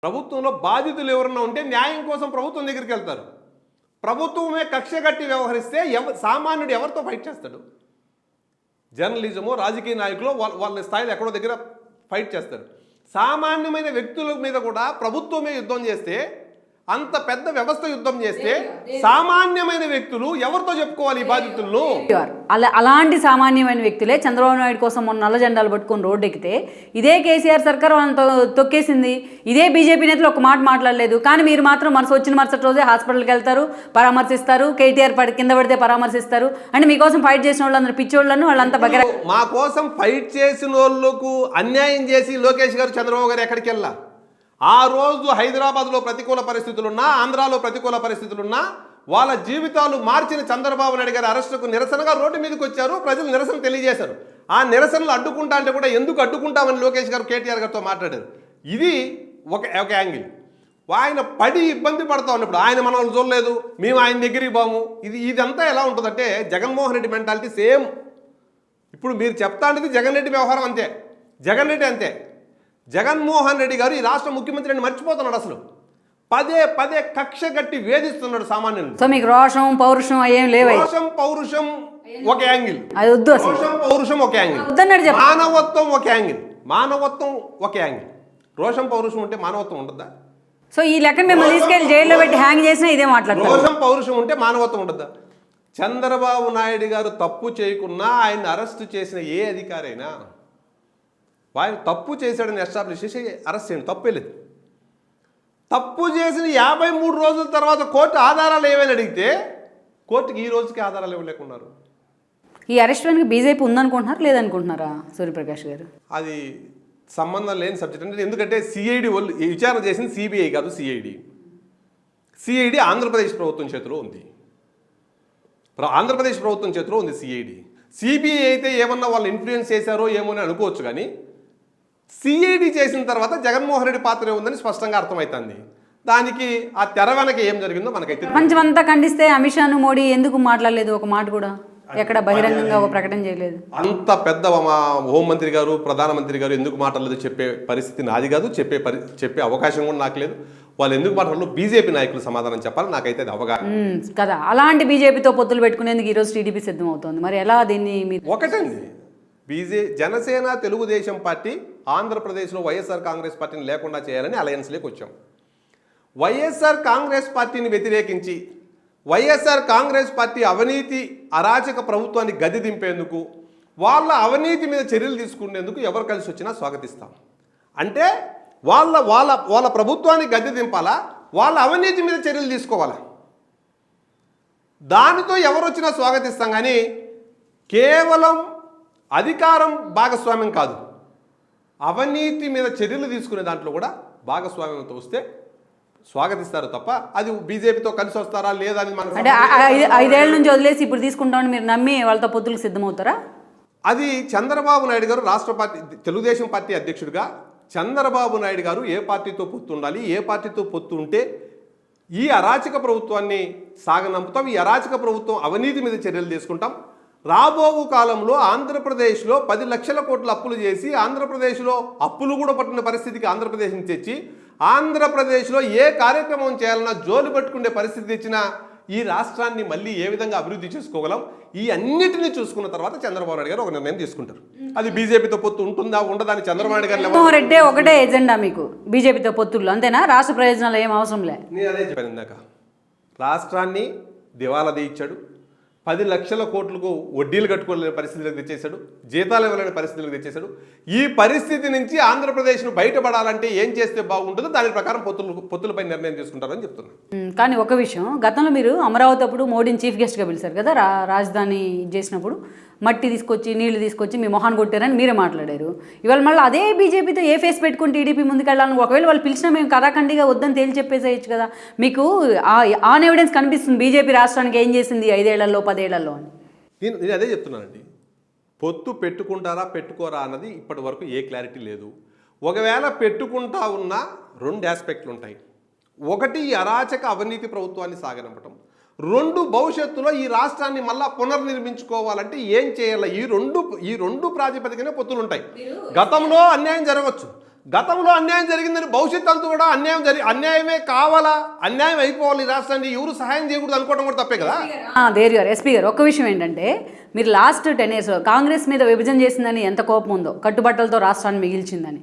ప్రభుత్వంలో బాధితులు ఎవరన్నా ఉంటే న్యాయం కోసం ప్రభుత్వం దగ్గరికి వెళ్తారు. ప్రభుత్వమే కక్ష కట్టి వ్యవహరిస్తే సామాన్యుడు ఎవరితో ఫైట్ చేస్తాడు? జర్నలిజము, రాజకీయ నాయకులు వాళ్ళ స్థాయిలో ఎక్కడో దగ్గర ఫైట్ చేస్తారు. సామాన్యమైన వ్యక్తుల మీద కూడా ప్రభుత్వమే యుద్ధం చేస్తే, అంత పెద్ద వ్యవస్థ యుద్ధం చేస్తే సామాన్యమైన వ్యక్తులు ఎవరితో చెప్పుకోవాలి ఈ బాధితులను? అలాంటి సామాన్యమైన వ్యక్తులే చంద్రబాబు నాయుడు కోసం మొన్న నల్ల జెండాలు పట్టుకొని రోడ్డు ఎక్కితే ఇదే కేసీఆర్ సర్కార్ వాళ్ళని తొక్కేసింది. ఇదే బీజేపీ నేతలు ఒక మాట మాట్లాడలేదు. కానీ మీరు మాత్రం వచ్చిన మరుసటి రోజే హాస్పిటల్కి వెళ్తారు, పరామర్శిస్తారు. కేటీఆర్ కింద పడితే పరామర్శిస్తారు. అంటే మీకోసం ఫైట్ చేసిన వాళ్ళందరూ పిచ్చోళ్ళను వాళ్ళంతా బగర. మా కోసం ఫైట్ చేసిన వాళ్ళకు అన్యాయం చేసి లోకేష్ గారు, చంద్రబాబు గారు ఎక్కడికి వెళ్ళా? ఆ రోజు హైదరాబాద్లో ప్రతికూల పరిస్థితులున్నా, ఆంధ్రాలో ప్రతికూల పరిస్థితులున్నా వాళ్ళ జీవితాలు మార్చిన చంద్రబాబు నాయుడు గారి అరెస్టుకు నిరసనగా రోడ్డు మీదకి వచ్చారు. ప్రజలు నిరసన తెలియజేశారు. ఆ నిరసనలు అడ్డుకుంటా అంటే కూడా ఎందుకు అడ్డుకుంటామని లోకేష్ గారు కేటీఆర్ గారితో మాట్లాడారు. ఇది ఒక యాంగిల్. ఆయన పడి ఇబ్బంది పడతా ఉన్నప్పుడు ఆయన మనల్ని చూడలేదు, మేము ఆయన దగ్గరికి పోము. ఇదంతా ఎలా ఉంటుందంటే జగన్మోహన్ రెడ్డి మెంటాలిటీ సేమ్. ఇప్పుడు మీరు చెప్తా అనేది జగన్ రెడ్డి వ్యవహారం అంతే. జగన్ రెడ్డి అంతే. జగన్మోహన్ రెడ్డి గారు ఈ రాష్ట్ర ముఖ్యమంత్రిని మర్చిపోతున్నాడు. అసలు పదే పదే కక్ష గట్టి వేధిస్తున్నాడు సామాన్యులు. సో మీకు రోషం, పౌరుషం ఏం లేవు. రోషం, పౌరుషం ఒక యాంగిల్, అది వద్దు. రోషం, పౌరుషం ఒక యాంగిల్, మానవత్వం ఒక యాంగిల్. మానవత్వం ఒక యాంగిల్. రోషం, పౌరుషం ఉంటే మానవత్వం ఉండద్దా? సో ఈ లెక్కన మిమ్మల్ని తీసుకెళ్ళి జైల్లో పెట్టి హ్యాంగ్ చేసినా ఇదే మాట్లాడతారు. రోషం, పౌరుషం ఉంటే మానవత్వం ఉండద్దా? చంద్రబాబు నాయుడు గారు తప్పు చేయకున్నా ఆయన అరెస్ట్ చేసిన ఏ అధికారైనా ఆయన తప్పు చేశాడని ఎస్టాబ్లిష్ చేసి అరెస్ట్ చేయండి, తప్పే లేదు. తప్పు చేసిన 53 రోజుల తర్వాత కోర్టు ఆధారాలు ఏమైనా అడిగితే కోర్టుకి ఈ రోజుకి ఆధారాలు ఇవ్వలేకున్నారు. ఈ అరెస్ట్ వెనుక బీజేపీ ఉందనుకుంటున్నారా లేదనుకుంటున్నారా సూర్యప్రకాష్ గారు? అది సంబంధం లేని సబ్జెక్ట్. అంటే ఎందుకంటే సిఐడి వాళ్ళు విచారణ చేసింది సిబిఐ కాదు, సిఐడి ఆంధ్రప్రదేశ్ ప్రభుత్వం చేతిలో ఉంది. ఆంధ్రప్రదేశ్ ప్రభుత్వం చేతిలో ఉంది సిఐడి. సిబిఐ అయితే ఏమన్నా వాళ్ళు ఇన్ఫ్లుయెన్స్ చేశారో ఏమో అని అనుకోవచ్చు. కానీ సిఐడి చేసిన తర్వాత జగన్మోహన్ రెడ్డి పాత్ర ఉందని స్పష్టంగా అర్థమవుతుంది. దానికి ఆ తెర వెనక ఏం జరిగిందో మనకైతే ప్రపంచమంతా ఖండిస్తే అమిత్ షాను మోడీ ఎందుకు మాట్లాడలేదు? ఒక మాట కూడా ఎక్కడ బహిరంగంగా ఒక ప్రకటన చేయలేదు. అంత పెద్ద మా హోంమంత్రి గారు, ప్రధానమంత్రి గారు ఎందుకు మాట్లాడలేదు చెప్పే పరిస్థితి నాది కాదు, చెప్పే అవకాశం కూడా నాకు లేదు. వాళ్ళు ఎందుకు మాట్లాడలేదు బీజేపీ నాయకులు సమాధానం చెప్పాలి. నాకైతే అది అవగాహన కదా. అలాంటి బీజేపీతో పొత్తులు పెట్టుకునేందుకు ఈరోజు టీడీపీ సిద్ధం అవుతుంది. మరి ఎలా దీన్ని ఒకటండి, జనసేన, తెలుగుదేశం పార్టీ ఆంధ్రప్రదేశ్లో వైఎస్ఆర్ కాంగ్రెస్ పార్టీని లేకుండా చేయాలని అలయన్స్లోకి వచ్చాం. వైఎస్ఆర్ కాంగ్రెస్ పార్టీని వ్యతిరేకించి వైఎస్ఆర్ కాంగ్రెస్ పార్టీ అవినీతి అరాచక ప్రభుత్వాన్ని గది దింపేందుకు, వాళ్ళ అవినీతి మీద చర్యలు తీసుకునేందుకు ఎవరు కలిసి వచ్చినా స్వాగతిస్తాం. అంటే వాళ్ళ వాళ్ళ వాళ్ళ ప్రభుత్వాన్ని గది దింపాలా, వాళ్ళ అవినీతి మీద చర్యలు తీసుకోవాలా, దానితో ఎవరు వచ్చినా స్వాగతిస్తాం. కానీ కేవలం అధికారం భాగస్వామ్యం కాదు, అవినీతి మీద చర్యలు తీసుకునే దాంట్లో కూడా భాగస్వామ్యంతో వస్తే స్వాగతిస్తారు తప్ప అది బీజేపీతో కలిసి వస్తారా లేదా అని మనం అంటే 5 ఏళ్ల నుంచి వదిలేసి ఇప్పుడు తీసుకుంటామని మీరు నమ్మి వాళ్ళతో పొత్తులకు సిద్ధమవుతారా? అది చంద్రబాబు నాయుడు గారు రాష్ట్ర పార్టీ తెలుగుదేశం పార్టీ అధ్యక్షుడిగా చంద్రబాబు నాయుడు గారు ఏ పార్టీతో పొత్తు ఉండాలి, ఏ పార్టీతో పొత్తు ఉంటే ఈ అరాచక ప్రభుత్వాన్ని సాగనంపుతాం, ఈ అరాచక ప్రభుత్వం అవినీతి మీద చర్యలు తీసుకుంటాం. రాబో కాలంలో ఆంధ్రప్రదేశ్లో 10 లక్షల కోట్ల అప్పులు చేసి ఆంధ్రప్రదేశ్లో అప్పులు కూడా పట్టిన పరిస్థితికి ఆంధ్రప్రదేశ్ని తెచ్చి ఆంధ్రప్రదేశ్లో ఏ కార్యక్రమం చేయాలన్నా జోలు పట్టుకునే పరిస్థితి తెచ్చినా ఈ రాష్ట్రాన్ని మళ్ళీ ఏ విధంగా అభివృద్ధి చేసుకోగలం, ఈ అన్నిటిని చూసుకున్న తర్వాత చంద్రబాబు నాయుడు గారు ఒక నిర్ణయం తీసుకుంటారు. అది బీజేపీతో పొత్తు ఉంటుందా ఉండదా అని చంద్రబాబు నాయుడు గారు జగన్మోహన్ రెడ్డి ఒకటే ఎజెండా మీకు బీజేపీతో పొత్తుల్లో, అంతేనా? రాష్ట్ర ప్రయోజనాలు ఏం అవసరం లే. నేను అదే చెప్పాను ఇందాక. రాష్ట్రాన్ని దివాలా తీయించాడు, 10 లక్షల కోట్లకు వడ్డీలు కట్టుకోలేని పరిస్థితులకు తెచ్చేశాడు, జీతాలు ఇవ్వలేని పరిస్థితులకు తెచ్చేశాడు. ఈ పరిస్థితి నుంచి ఆంధ్రప్రదేశ్ను బయటపడాలంటే ఏం చేస్తే బాగుంటుందో దాని ప్రకారం పొత్తులపై నిర్ణయం తీసుకుంటారని చెప్తున్నాను. కానీ ఒక విషయం, గతంలో మీరు అమరావతి అప్పుడు మోడీని చీఫ్ గెస్ట్గా పిలిచారు కదా, రాజధాని చేసినప్పుడు మట్టి తీసుకొచ్చి నీళ్లు తీసుకొచ్చి మీ మొహాన్ని కొట్టారని మీరే మాట్లాడారు. ఇవాళ మళ్ళీ అదే బీజేపీతో ఏ ఫేస్ పెట్టుకుని టీడీపీ ముందుకెళ్ళాలని ఒకవేళ వాళ్ళు పిలిచినా మేము కరాఖండిగా వద్దని తేల్చి చెప్పేసేయచ్చు కదా. మీకు ఆన్ ఎవిడెన్స్ కనిపిస్తుంది బీజేపీ రాష్ట్రానికి ఏం చేసింది 5 ఏళ్లలో 10 ఏళ్లలో అని. నేను అదే చెప్తున్నానండి. పొత్తు పెట్టుకుంటారా పెట్టుకోరా అన్నది ఇప్పటి వరకు ఏ క్లారిటీ లేదు. ఒకవేళ పెట్టుకుంటా ఉన్న 2 ఆస్పెక్ట్లు ఉంటాయి. ఒకటి, ఈ అరాచక అవినీతి ప్రభుత్వాన్ని సాగనంపటం. 2, భవిష్యత్తులో ఈ రాష్ట్రాన్ని మళ్ళా పునర్నిర్మించుకోవాలంటే ఏం చేయాలి. ఈ రెండు ప్రాతిపదికనే పొత్తులు ఉంటాయి. గతంలో అన్యాయం జరగవచ్చు, గతంలో అన్యాయం జరిగిందని భవిష్యత్తు అంతా కూడా అన్యాయమే కావాలా, అన్యాయం అయిపోవాలి ఈ రాష్ట్రాన్ని, ఎవరు సహాయం చేయకూడదు అనుకోవడం కూడా తప్పే కదా. దేర్ గారు, ఎస్పీ గారు, ఒక్క విషయం ఏంటంటే మీరు లాస్ట్ 10 years కాంగ్రెస్ మీద విభజన చేసిందని ఎంత కోపం ఉందో, కట్టుబట్టలతో రాష్ట్రాన్ని మిగిల్చిందని,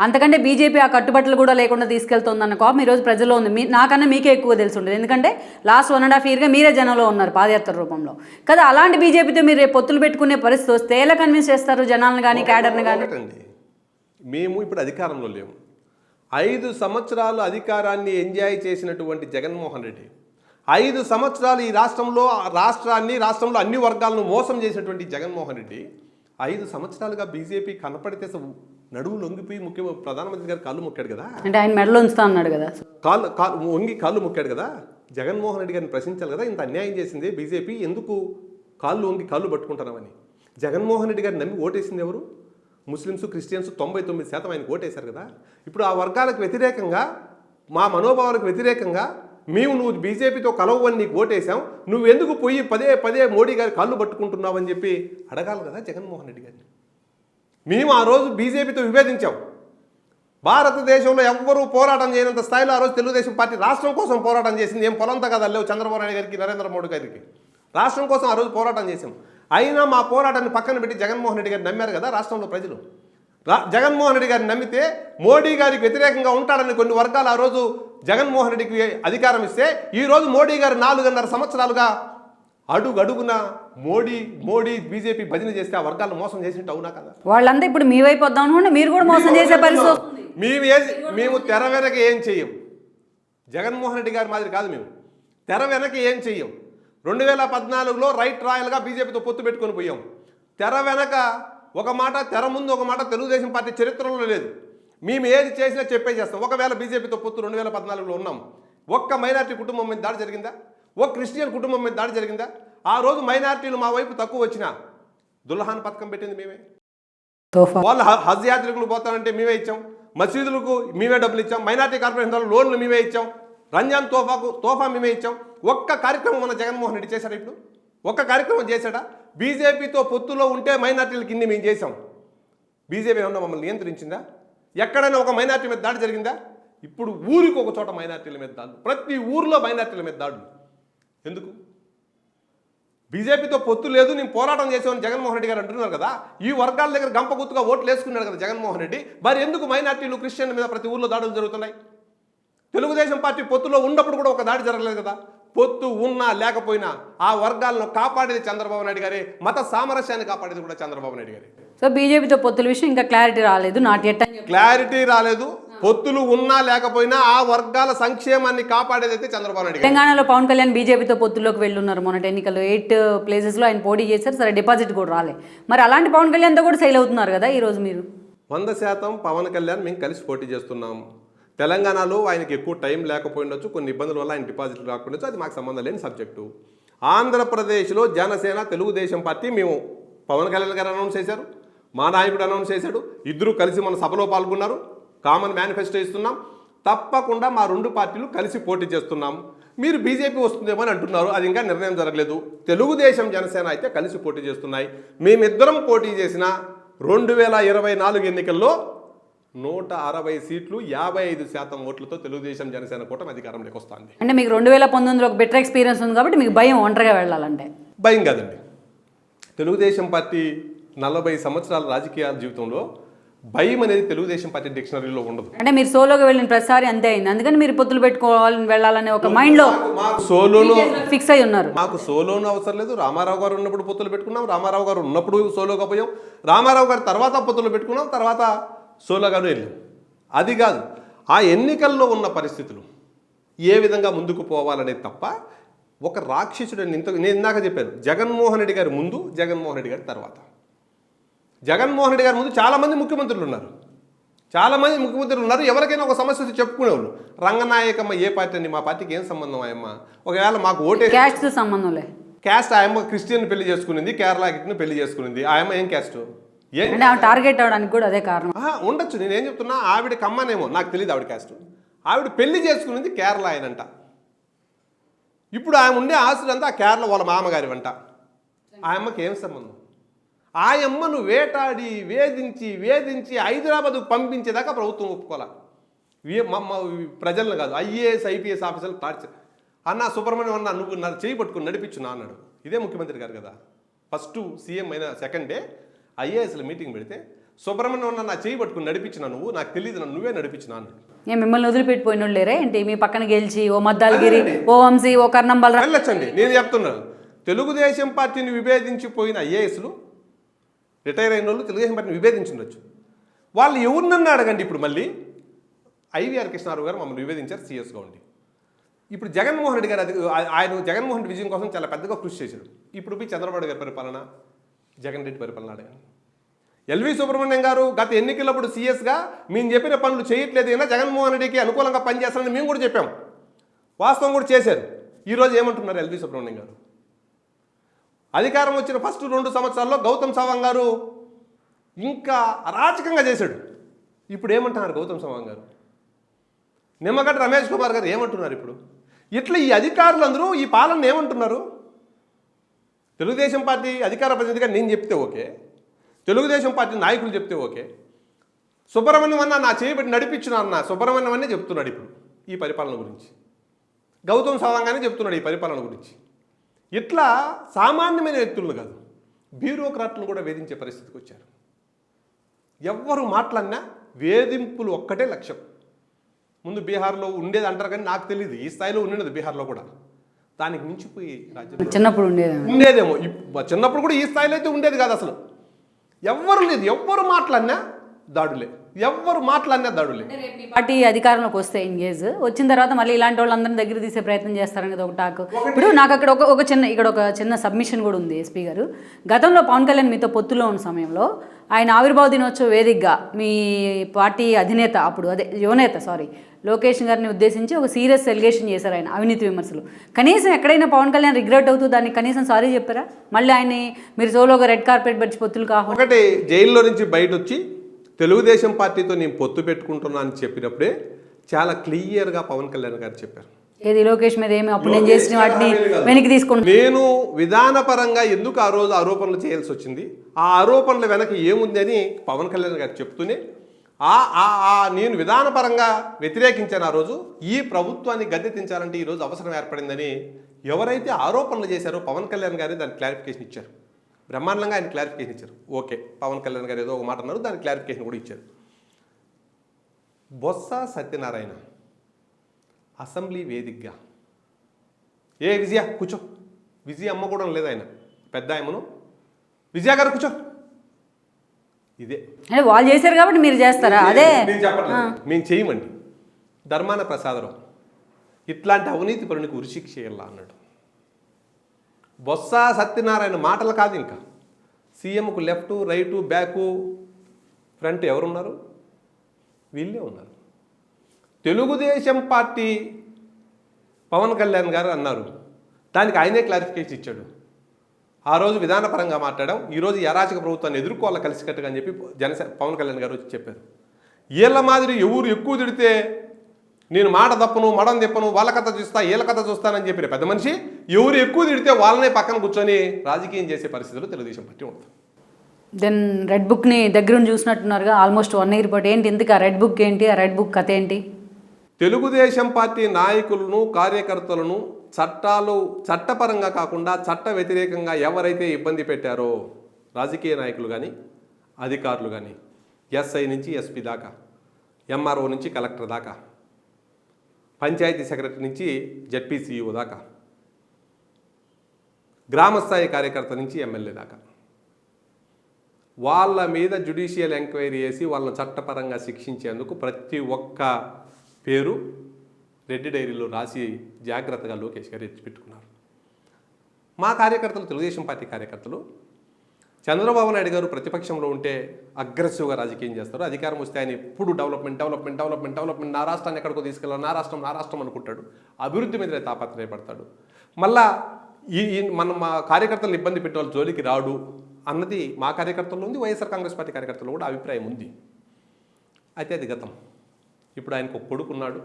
అంతకంటే బీజేపీ ఆ కట్టుబట్టలు కూడా లేకుండా తీసుకెళ్తుందన్న కోపం ఈరోజు ప్రజల్లో ఉంది. నాకన్నా మీకే ఎక్కువ తెలిసి ఉంటుంది, ఎందుకంటే లాస్ట్ 1.5 yearగా మీరే జనంలో ఉన్నారు పాదయాత్ర రూపంలో కదా. అలాంటి బీజేపీతో మీరు రేపు పొత్తులు పెట్టుకునే పరిస్థితి వస్తే ఎలా కన్విన్స్ చేస్తారు జనాలను కానీ క్యాడర్ని కానీ? మేము ఇప్పుడు అధికారంలో లేము. 5 సంవత్సరాలు అధికారాన్ని ఎంజాయ్ చేసినటువంటి జగన్మోహన్ రెడ్డి 5 సంవత్సరాలు ఈ రాష్ట్రంలో అన్ని వర్గాలను మోసం చేసినటువంటి జగన్మోహన్ రెడ్డి 5 సంవత్సరాలుగా బీజేపీ కనపడితే నడువు లొంగిపోయి ప్రధానమంత్రి గారు కాళ్ళు మొక్కాడు కదా. అంటే ఆయన మెడలో ఉంచుతా అన్నాడు కదా, కాళ్ళు మొక్కాడు కదా. జగన్మోహన్ రెడ్డి గారిని ప్రశ్నించాలి కదా, ఇంత అన్యాయం చేసింది బీజేపీ, ఎందుకు కాళ్ళు పట్టుకుంటున్నామని. జగన్మోహన్ రెడ్డి గారిని నమ్మి ఓటేసింది ఎవరు? ముస్లిమ్స్, క్రిస్టియన్స్ 99% ఆయనకు ఓటేశారు కదా. ఇప్పుడు ఆ వర్గాలకు వ్యతిరేకంగా, మా మనోభావాలకు వ్యతిరేకంగా నువ్వు బీజేపీతో కలవని నీకు ఓటేశాం, నువ్వెందుకు పోయి పదే మోడీ గారి కాళ్ళు పట్టుకుంటున్నావు అని చెప్పి అడగాలి కదా జగన్మోహన్ రెడ్డి గారిని. మేము ఆ రోజు బీజేపీతో విభేదించాం. భారతదేశంలో ఎవ్వరూ పోరాటం చేయనంత స్థాయిలో ఆ రోజు తెలుగుదేశం పార్టీ రాష్ట్రం కోసం పోరాటం చేసింది. ఏం పొలంతా కదా లేవు చంద్రబాబు నాయుడు గారికి, నరేంద్ర మోడీ గారికి. రాష్ట్రం కోసం ఆ రోజు పోరాటం చేశాం. అయినా మా పోరాటాన్ని పక్కన పెట్టి జగన్మోహన్ రెడ్డి గారిని నమ్మారు కదా రాష్ట్రంలో ప్రజలు. జగన్మోహన్ రెడ్డి గారిని నమ్మితే మోడీ గారికి వ్యతిరేకంగా ఉంటాడని కొన్ని వర్గాలు ఆ రోజు జగన్మోహన్ రెడ్డికి అధికారం ఇస్తే, ఈరోజు మోడీ గారు 4.5 సంవత్సరాలుగా అడుగున మోడీ బీజేపీ భజన చేస్తే ఆ వర్గాలను మోసం చేసినట్టు అవునా కదా? వాళ్ళంతా ఇప్పుడు మీ వైపు వద్దాం అనుకుంటే మీరు కూడా మోసం చేసే పరిస్థితి. మేము తెర వెనక ఏం చెయ్యం, జగన్మోహన్ రెడ్డి గారి మాదిరి కాదు. మేము తెర వెనక ఏం చెయ్యం. 2014లో రైట్ రాయల్గా బీజేపీతో పొత్తు పెట్టుకొని పోయాం. తెర వెనక ఒక మాట, తెర ముందు ఒక మాట తెలుగుదేశం పార్టీ చరిత్రలో లేదు. మేము ఏది చేసినా చెప్పేసేస్తాం. ఒకవేళ బీజేపీతో పొత్తు 2014లో ఉన్నాం, ఒక్క మైనార్టీ కుటుంబం మీద దాడి జరిగిందా? ఒక క్రిస్టియన్ కుటుంబం మీద దాడి జరిగిందా? ఆ రోజు మైనార్టీలు మా వైపు తక్కువ వచ్చినా దుల్హాన్ పథకం పెట్టింది మేమే. వాళ్ళు హజ్ యాత్రికులు పోతానంటే మేమే ఇచ్చాం, మసీదులకు మేమే డబ్బులు ఇచ్చాం, మైనార్టీ కార్పొరేషన్ లోన్లు మేమే ఇచ్చాం, రంజాన్ తోఫా మేమే ఇచ్చాం. ఒక్క కార్యక్రమం మన జగన్మోహన్ రెడ్డి చేశాడా? ఇప్పుడు ఒక్క కార్యక్రమం చేశాడా? బీజేపీతో పొత్తులో ఉంటే మైనార్టీలకి ఇన్ని మేము చేసాం. బీజేపీ ఏమన్నా మమ్మల్ని నియంత్రించిందా? ఎక్కడైనా ఒక మైనార్టీ మీద దాడి జరిగిందా? ఇప్పుడు ఊరికి ఒక చోట మైనార్టీల మీద దాడులు, ప్రతి ఊరిలో మైనార్టీల మీద దాడులు. ఎందుకు? బీజేపీతో పొత్తు లేదు, నేను పోరాటం చేసామని జగన్మోహన్ రెడ్డి గారు అంటున్నారు కదా. ఈ వర్గాల దగ్గర గంపగుత్తుగా ఓట్లు వేసుకున్నాడు కదా జగన్మోహన్ రెడ్డి. మరి ఎందుకు మైనార్టీలు, క్రిస్టియన్ల మీద ప్రతి ఊర్లో దాడులు జరుగుతున్నాయి? తెలుగుదేశం పార్టీ పొత్తులో ఉన్నప్పుడు కూడా ఒక దాడి జరగలేదు కదా. పొత్తు ఉన్నా లేకపోయినా ఆ వర్గాలను కాపాడేది చంద్రబాబు నాయుడు గారే, మత సామరస్యాన్ని కాపాడేది కూడా చంద్రబాబు నాయుడు గారే. సో బీజేపీతో పొత్తుల విషయం ఇంకా క్లారిటీ రాలేదు, క్లారిటీ రాలేదు. పొత్తులు ఉన్నా లేకపోయినా ఆ వర్గాల సంక్షేమాన్ని కాపాడేదైతే చంద్రబాబు నాయుడు. తెలంగాణలో పవన్ కళ్యాణ్ బీజేపీతో పొత్తుల్లోకి వెళ్ళున్నారు. మొన్నటి ఎన్నికల్లో 8 places ఆయన పోటీ చేశారు, సరే డిపాజిట్ కూడా రాలే. మరి అలాంటి పవన్ కళ్యాణ్తో కూడా సెయిల్ అవుతున్నారు కదా ఈరోజు మీరు. 100% పవన్ కళ్యాణ్ మేము కలిసి పోటీ చేస్తున్నాం. తెలంగాణలో ఆయనకి ఎక్కువ టైం లేకపోయిండొచ్చు, కొన్ని ఇబ్బందుల వల్ల ఆయన డిపాజిట్లు రాకపోవచ్చు, అది మాకు సంబంధం లేని సబ్జెక్టు. ఆంధ్రప్రదేశ్లో జనసేన, తెలుగుదేశం పార్టీ మేము పవన్ కళ్యాణ్ గారు అనౌన్స్ చేశారు, మా నాయకుడు అనౌన్స్ చేశాడు, ఇద్దరు కలిసి మన సభలో పాల్గొన్నారు, కామన్ మేనిఫెస్టో ఇస్తున్నాం. తప్పకుండా మా 2 పార్టీలు కలిసి పోటీ చేస్తున్నాం. మీరు బీజేపీ వస్తుందేమో అని అంటున్నారు, అది ఇంకా నిర్ణయం జరగలేదు. తెలుగుదేశం, జనసేన అయితే కలిసి పోటీ చేస్తున్నాయి. మేమిద్దరం పోటీ చేసిన 2024 ఎన్నికల్లో 160 సీట్లు 55% ఓట్లతో తెలుగుదేశం, జనసేన కూటమి అధికారంలోకి వస్తుంది. అంటే మీకు 2019లో ఒక బెటర్ ఎక్స్పీరియన్స్ ఉంది కాబట్టి మీకు భయం ఒంటరిగా వెళ్ళాలంటే? భయం కాదండి. తెలుగుదేశం పార్టీ 40 సంవత్సరాల రాజకీయ జీవితంలో భయం అనేది తెలుగుదేశం పార్టీ డిక్షనరీలో ఉండదు. అంటే మీరు సోలోగా వెళ్ళిన ప్రతిసారి అంతే అయింది, అందుకని మీరు పొత్తులు పెట్టుకోవాలని వెళ్ళాలనే ఒక మైండ్లో సోలోను ఫిక్స్ అయి ఉన్నారు. మాకు సోలోను అవసరం లేదు. రామారావు గారు ఉన్నప్పుడు పొత్తులు పెట్టుకున్నాం, రామారావు గారు ఉన్నప్పుడు సోలోగా పోయాం, రామారావు గారు తర్వాత పొత్తులు పెట్టుకున్నాం, తర్వాత సోలోగాను వెళ్ళాం. అది కాదు, ఆ ఎన్నికల్లో ఉన్న పరిస్థితులు ఏ విధంగా ముందుకు పోవాలనేది తప్ప ఒక రాక్షసుడు. నేను ఇందాక చెప్పాను, జగన్మోహన్ రెడ్డి గారి ముందు, జగన్మోహన్ రెడ్డి గారి తర్వాత. జగన్మోహన్ రెడ్డి గారి ముందు చాలామంది ముఖ్యమంత్రులు ఉన్నారు. ఎవరికైనా ఒక సమస్య చెప్పుకునేవాళ్ళు. రంగనాయకమ్మ ఏ పార్టీ అండి? మా పార్టీకి ఏం సంబంధం? ఆయమ్మ ఒకవేళ మాకు ఓటే క్యాస్ట్ సంబంధం లే. క్యాస్ట్ ఆయమ్మ క్రిస్టియన్ పెళ్లి చేసుకునింది, కేరళ గిట్ని పెళ్లి చేసుకునింది. ఆయమ్మ ఏం క్యాస్ట్? టార్గెట్ అవడానికి కూడా అదే కారణం ఉండొచ్చు. నేనేం చెప్తున్నా, ఆవిడ కమ్మనేమో, నాకు తెలియదు ఆవిడ క్యాస్ట్. ఆవిడ పెళ్లి చేసుకునింది కేరళ ఆయనంట. ఇప్పుడు ఆమె ఉండే ఆస్తులంతా కేరళ వాళ్ళ మామగారి వంట. ఆయమ్మకి ఏం సంబంధం? ఆ అమ్మను వేటాడి వేధించి హైదరాబాద్కు పంపించేదాకా ప్రభుత్వం ఒప్పుకోవాలి. ప్రజలను కాదు, ఐఏఎస్ ఐపీఎస్ ఆఫీసర్లు టార్చర్. అన్న సుబ్రహ్మణ్యం అన్న నువ్వు నన్ను చేయి పట్టుకుని నడిపించున్నా అన్నాడు. ఇదే ముఖ్యమంత్రి గారు కదా. ఫస్ట్ సీఎం అయిన సెకండ్ డే ఐఏఎస్ల మీటింగ్ పెడితే సుబ్రహ్మణ్యం అన్న నా చేయి పట్టుకుని నడిపించినా, నువ్వు నాకు తెలియదు, నన్ను నువ్వే నడిపించినా అన్నాడు. నేను మిమ్మల్ని వదిలిపెట్టిపోయిన వాళ్ళు లేరా ఏంటి? మీ పక్కన గెలిచి ఓ మద్దాలగిరి, ఓ వంశీ, ఓ కర్ణం బలరాం వెళ్ళొచ్చండి. నేను చెప్తున్నాను, తెలుగుదేశం పార్టీని విభేదించిపోయిన ఐఏఎస్లు రిటైర్ అయిన వాళ్ళు తెలుగుదేశం పార్టీని విభేదించుండొచ్చు. వాళ్ళు ఎవరినన్నా అడగండి. ఇప్పుడు మళ్ళీ ఐవీఆర్ కృష్ణారావు గారు మమ్మల్ని విభేదించారు సీఎస్గా ఉండి. ఇప్పుడు జగన్మోహన్ రెడ్డి గారు ఆయన జగన్మోహన్ రెడ్డి విజయం కోసం చాలా పెద్దగా కృషి చేశాడు. ఇప్పుడు పోయి చంద్రబాబు గారి పరిపాలన, జగన్ రెడ్డి పరిపాలన అడగండి. ఎల్వి సుబ్రహ్మణ్యం గారు గత ఎన్నికలప్పుడు సీఎస్గా మేము చెప్పిన పనులు చేయట్లేదు అయినా జగన్మోహన్ రెడ్డికి అనుకూలంగా పనిచేస్తారని మేము కూడా చెప్పాం. వాస్తవం కూడా చేశారు. ఈరోజు ఏమంటున్నారు ఎల్వి సుబ్రహ్మణ్యం గారు? అధికారం వచ్చిన ఫస్ట్ 2 సంవత్సరాల్లో గౌతమ్ సవాంగ్ గారు ఇంకా అరాచకంగా చేశాడు. ఇప్పుడు ఏమంటున్నారు గౌతమ్ సవాంగ్ గారు? నిమ్మగడ్డ రమేష్ కుమార్ గారు ఏమంటున్నారు? ఇప్పుడు ఇట్లా ఈ అధికారులందరూ ఈ పాలన ఏమంటున్నారు? తెలుగుదేశం పార్టీ అధికార ప్రతినిధిగా నేను చెప్తే ఓకే, తెలుగుదేశం పార్టీ నాయకులు చెప్తే ఓకే, సుబ్రహ్మణ్యం అన్న నా చేయబట్టి నడిపించిన అన్న సుబ్రహ్మణ్యం అనే చెప్తున్నాడు ఇప్పుడు ఈ పరిపాలన గురించి. గౌతమ్ సవాంగ్ చెప్తున్నాడు ఈ పరిపాలన గురించి. ఇట్లా సామాన్యమైన వ్యక్తులను కాదు, బ్యూరోక్రాట్లను కూడా వేధించే పరిస్థితికి వచ్చారు. ఎవ్వరు మాట్లాడినా వేధింపులు ఒక్కటే లక్ష్యం. ముందు బీహార్లో ఉండేది అంటారు కానీ నాకు తెలియదు ఈ స్థాయిలో ఉండేది బీహార్లో కూడా. దానికి మించిపోయి రాజ్యం చిన్నప్పుడు ఉండేదేమో. చిన్నప్పుడు కూడా ఈ స్థాయిలో అయితే ఉండేది కాదు అసలు. ఎవ్వరు లేదు, ఎవ్వరు మాట్లాడినా దాడులే, ఎవ్వరు మాట్లాడినా దాడులే. పార్టీ అధికారంలోకి వస్తే ఎంగేజ్ వచ్చిన తర్వాత మళ్ళీ ఇలాంటి వాళ్ళందరినీ దగ్గర తీసే ప్రయత్నం చేస్తారనేది ఒక టాక్. ఇప్పుడు నాకు అక్కడ ఒక చిన్న సబ్మిషన్ కూడా ఉంది ఎస్పీ గారు. గతంలో పవన్ కళ్యాణ్ మీతో పొత్తులో ఉన్న సమయంలో ఆయన ఆవిర్భావ దినోత్సవ వేదికగా మీ పార్టీ అధినేత అప్పుడు యువనేత లోకేష్ గారిని ఉద్దేశించి ఒక సీరియస్ ఎలిగేషన్ చేశారు ఆయన, అవినీతి విమర్శలు. కనీసం ఎక్కడైనా పవన్ కళ్యాణ్ రిగ్రెట్ అవుతూ దానికి కనీసం సారీ చెప్పారా? మళ్ళీ ఆయన్ని మీరు సోలోగా రెడ్ కార్పెట్ బట్టి పొత్తులు కాకుండా ఒకటి జైల్లో నుంచి బయట వచ్చి తెలుగుదేశం పార్టీతో నేను పొత్తు పెట్టుకుంటున్నా అని చెప్పినప్పుడే చాలా క్లియర్గా పవన్ కళ్యాణ్ గారు చెప్పారు. ఏది లోకేష్ మీద ఏమి అప్పుడు నేను చేసిన వాటిని వెనక్కి తీసుకుంటాను. నేను విధానపరంగా ఎందుకు ఆ రోజు ఆరోపణలు చేయాల్సి వచ్చింది, ఆ ఆరోపణల వెనక ఏముంది అని పవన్ కళ్యాణ్ గారు చెప్తూనే నేను విధానపరంగా వ్యతిరేకించాను ఆ రోజు. ఈ ప్రభుత్వాన్ని గద్దెదించాలంటే ఈరోజు అవసరం ఏర్పడిందని ఎవరైతే ఆరోపణలు చేశారో పవన్ కళ్యాణ్ గారే దానికి క్లారిఫికేషన్ ఇచ్చారు. బ్రహ్మాండంగా ఆయన క్లారిఫికేషన్ ఇచ్చారు. ఓకే, పవన్ కళ్యాణ్ గారు ఏదో ఒక మాట అన్నారు, దానికి క్లారిఫికేషన్ కూడా ఇచ్చారు. బొత్స సత్యనారాయణ అసెంబ్లీ వేదికగా విజయ కూర్చో, విజయ అమ్మ కూడా లేదు ఆయన పెద్ద ఆయమను, విజయ గారు కూర్చో, ఇదే అంటే వాళ్ళు చేశారు కాబట్టి మీరు చేస్తారా? అదే నేను చెప్పట్లేదు, మేము చేయమండి. ధర్మాన ప్రసాదరావు ఇట్లాంటి అవినీతి పరునికి ఉరిశిక్ష చేయాలా అన్నాడు. బొత్స సత్యనారాయణ మాటలు కాదు, ఇంకా సీఎంకు లెఫ్ట్ రైటు బ్యాకు ఫ్రంట్ ఎవరున్నారు? వీళ్ళే ఉన్నారు. తెలుగుదేశం పార్టీ పవన్ కళ్యాణ్ గారు అన్నారు, దానికి ఆయనే క్లారిఫికేషన్ ఇచ్చాడు. ఆ రోజు విధానపరంగా మాట్లాడాం, ఈరోజు ఈ అరాచక ప్రభుత్వాన్ని ఎదుర్కోవాలి కలిసికట్టుగా అని చెప్పి పవన్ కళ్యాణ్ గారు వచ్చి చెప్పారు. వీళ్ళ మాదిరి ఎవరు ఎక్కువ తిడితే నేను మాట తప్పను, మడం తిప్పను, వాళ్ళ కథ చూస్తా, వీళ్ళ కథ చూస్తానని చెప్పిన పెద్ద మనిషి ఎవరు ఎక్కువ తిడితే వాళ్ళనే పక్కన కూర్చొని రాజకీయం చేసే పరిస్థితులు తెలుగుదేశం పార్టీ ఉంటుంది. దెన్ రెడ్ బుక్ని దగ్గరుండి చూసినట్టున్నారుగా ఆల్మోస్ట్ 1 ఇయర్ పాటు. ఏంటి ఎందుకు ఆ రెడ్ బుక్ ఏంటి? ఆ రెడ్ బుక్ కథ ఏంటి? తెలుగుదేశం పార్టీ నాయకులను కార్యకర్తలను చట్టపరంగా కాకుండా చట్ట వ్యతిరేకంగా ఎవరైతే ఇబ్బంది పెట్టారో రాజకీయ నాయకులు కానీ అధికారులు కానీ, ఎస్ఐ నుంచి ఎస్పీ దాకా, ఎంఆర్ఓ నుంచి కలెక్టర్ దాకా, పంచాయతీ సెక్రటరీ నుంచి జడ్పీసీఈఓ దాకా, గ్రామస్థాయి కార్యకర్త నుంచి ఎమ్మెల్యే దాకా, వాళ్ళ మీద జ్యుడిషియల్ ఎంక్వైరీ చేసి వాళ్ళని చట్టపరంగా శిక్షించేందుకు ప్రతి ఒక్క పేరు రెడ్డి డైరీలో రాసి జాగ్రత్తగా లోకేష్ గారు ఎత్తిపెట్టుకున్నారు. మా కార్యకర్తలు, తెలుగుదేశం పార్టీ కార్యకర్తలు, చంద్రబాబు నాయుడు గారు ప్రతిపక్షంలో ఉంటే అగ్రెసివ్గా రాజకీయం చేస్తారు, అధికారం వస్తే ఆయన ఎప్పుడు డెవలప్మెంట్, నా రాష్ట్రాన్ని ఎక్కడికో తీసుకెళ్ళాలి, నా రాష్ట్రం అనుకుంటాడు, అభివృద్ధి మీద తాపత్రయపడతాడు. మళ్ళా మా కార్యకర్తలను ఇబ్బంది పెట్టే వాళ్ళు జోలికి రాడు అన్నది మా కార్యకర్తల్లో ఉంది, వైఎస్ఆర్ కాంగ్రెస్ పార్టీ కార్యకర్తలు కూడా అభిప్రాయం ఉంది. అయితే అది గతం. ఇప్పుడు ఆయనకు ఒక కొడుకున్నాడు,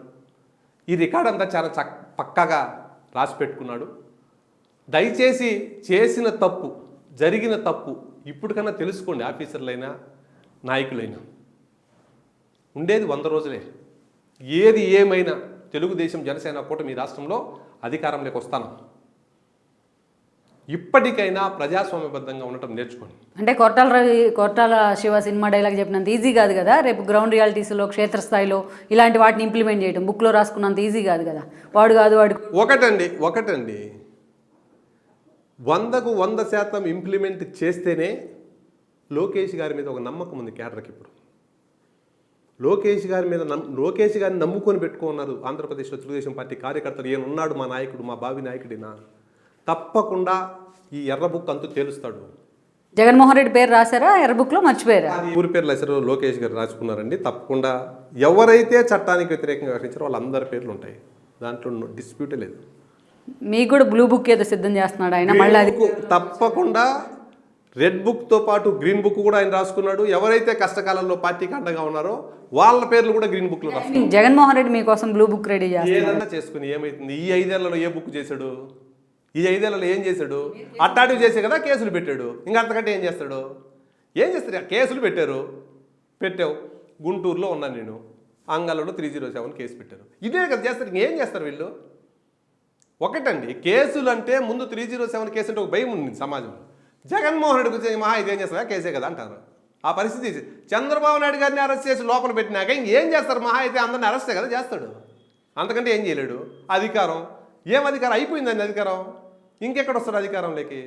ఈ రికార్డ్ అంతా చాలా పక్కాగా రాసి పెట్టుకున్నాడు. దయచేసి చేసిన తప్పు, జరిగిన తప్పు ఇప్పటికన్నా తెలుసుకోండి, ఆఫీసర్లైనా నాయకులైనా. ఉండేది 100 రోజులే. ఏది ఏమైనా తెలుగుదేశం జనసేన కూటమి రాష్ట్రంలో అధికారంలోకి వస్తాను. ఇప్పటికైనా ప్రజాస్వామ్యబద్ధంగా ఉండటం నేర్చుకోండి. అంటే కొట్టాల శివ సినిమా డైలాగ్ చెప్పినంత ఈజీ కాదు కదా, రేపు గ్రౌండ్ రియాలిటీస్లో క్షేత్రస్థాయిలో ఇలాంటి వాటిని ఇంప్లిమెంట్ చేయడం బుక్లో రాసుకున్నంత ఈజీ కాదు కదా. వాడు ఒకటండి 100కు 100% ఇంప్లిమెంట్ చేస్తేనే లోకేష్ గారి మీద ఒక నమ్మకం ఉంది కేడర్కి. ఇప్పుడు లోకేష్ గారిని నమ్ముకొని పెట్టుకున్నారు ఆంధ్రప్రదేశ్లో తెలుగుదేశం పార్టీ కార్యకర్తలు. ఈయన ఉన్నాడు మా నాయకుడు, మా భావి నాయకుడినా, తప్పకుండా ఈ ఎర్ర బుక్ అంతు తేలుస్తాడు. జగన్మోహన్ రెడ్డి పేరు రాశారా ఎర్ర బుక్లో? మర్చిపోయారా? ఊరి పేర్లు రాశారు, లోకేష్ గారు రాసుకున్నారండి. తప్పకుండా ఎవరైతే చట్టానికి వ్యతిరేకంగా వ్యవహరించారో వాళ్ళందరి పేర్లు ఉంటాయి, దాంట్లో డిస్ప్యూటే లేదు. మీకు కూడా బ్లూ బుక్ ఏదో సిద్ధం చేస్తున్నాడు ఆయన మళ్ళీ. అది తప్పకుండా రెడ్ బుక్తో పాటు గ్రీన్ బుక్ కూడా ఆయన రాసుకున్నాడు. ఎవరైతే కష్టకాలంలో పార్టీకి అండగా ఉన్నారో వాళ్ళ పేర్లు కూడా గ్రీన్ బుక్లో రాసుకున్నారు. జగన్మోహన్ రెడ్డి మీకోసం బ్లూ బుక్ రెడీ చేస్తారు. ఏదన్నా చేసుకుని ఏమైతుంది? ఈ 5 ఏళ్లలో ఏ బుక్ చేశాడు? ఈ 5 ఏళ్లలో ఏం చేశాడు? అట్టాటివ్ చేసే కదా కేసులు పెట్టాడు. ఇంకా అంతకంటే ఏం చేస్తాడు? ఏం చేస్తారు? కేసులు పెట్టావు. గుంటూరులో ఉన్నాను నేను, అంగళ్ళలో 307 కేసు పెట్టారు. ఇదే కదా చేస్తారు. ఇంకేం చేస్తారు వీళ్ళు? ఒకటండి, కేసులు అంటే ముందు 307 కేసు అంటే ఒక భయం ఉంది సమాజంలో. జగన్మోహన్ రెడ్డి గురించి మహా ఇదేం చేస్తారా, కేసే కదా అంటారు. ఆ పరిస్థితి చంద్రబాబు నాయుడు గారిని అరెస్ట్ చేసి లోపల పెట్టినాక ఇంకేం చేస్తారు? మహా అయితే అందరిని అరెస్టే కదా చేస్తాడు, అంతకంటే ఏం చేయలేడు. అధికారం ఏం అధికారం? అయిపోయిందండి అధికారం. ఇంకెక్కడ వస్తాడు అధికారంలోకి?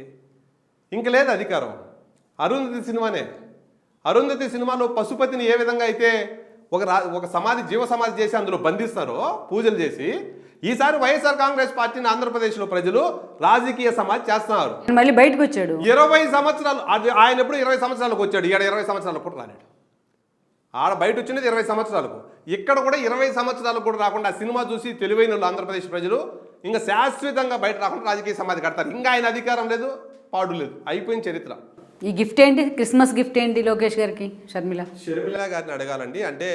ఇంక లేదు అధికారం. అరుంధతి సినిమాలో పశుపతిని ఏ విధంగా అయితే ఒక జీవ సమాధి చేసి అందులో బంధిస్తారో పూజలు చేసి, ఈసారి వైఎస్ఆర్ కాంగ్రెస్ పార్టీని ఆంధ్రప్రదేశ్లో ప్రజలు రాజకీయ సమాధి చేస్తున్నారు. మళ్ళీ బయటకు వచ్చాడు 20 సంవత్సరాలు. ఆయన ఎప్పుడు 20 సంవత్సరాలకు వచ్చాడు, ఇక్కడ 20 సంవత్సరాలకు కూడా రాలేడు. ఆడ బయట వచ్చినది 20 సంవత్సరాలకు, ఇక్కడ కూడా 20 సంవత్సరాలకు కూడా రాకుండా సినిమా చూసి తెలివైన వాళ్ళు ఆంధ్రప్రదేశ్ ప్రజలు ఇంకా శాశ్వతంగా బయట రాకుండా రాజకీయ సమాధి కడతారు. ఇంకా ఆయన అధికారం లేదు, పాడు లేదు, అయిపోయిన చరిత్ర. ఈ గిఫ్ట్ ఏంటి? క్రిస్మస్ గిఫ్ట్ ఏంటి లోకేష్ గారికి? షర్మిల గారిని అడగాలండి. అంటే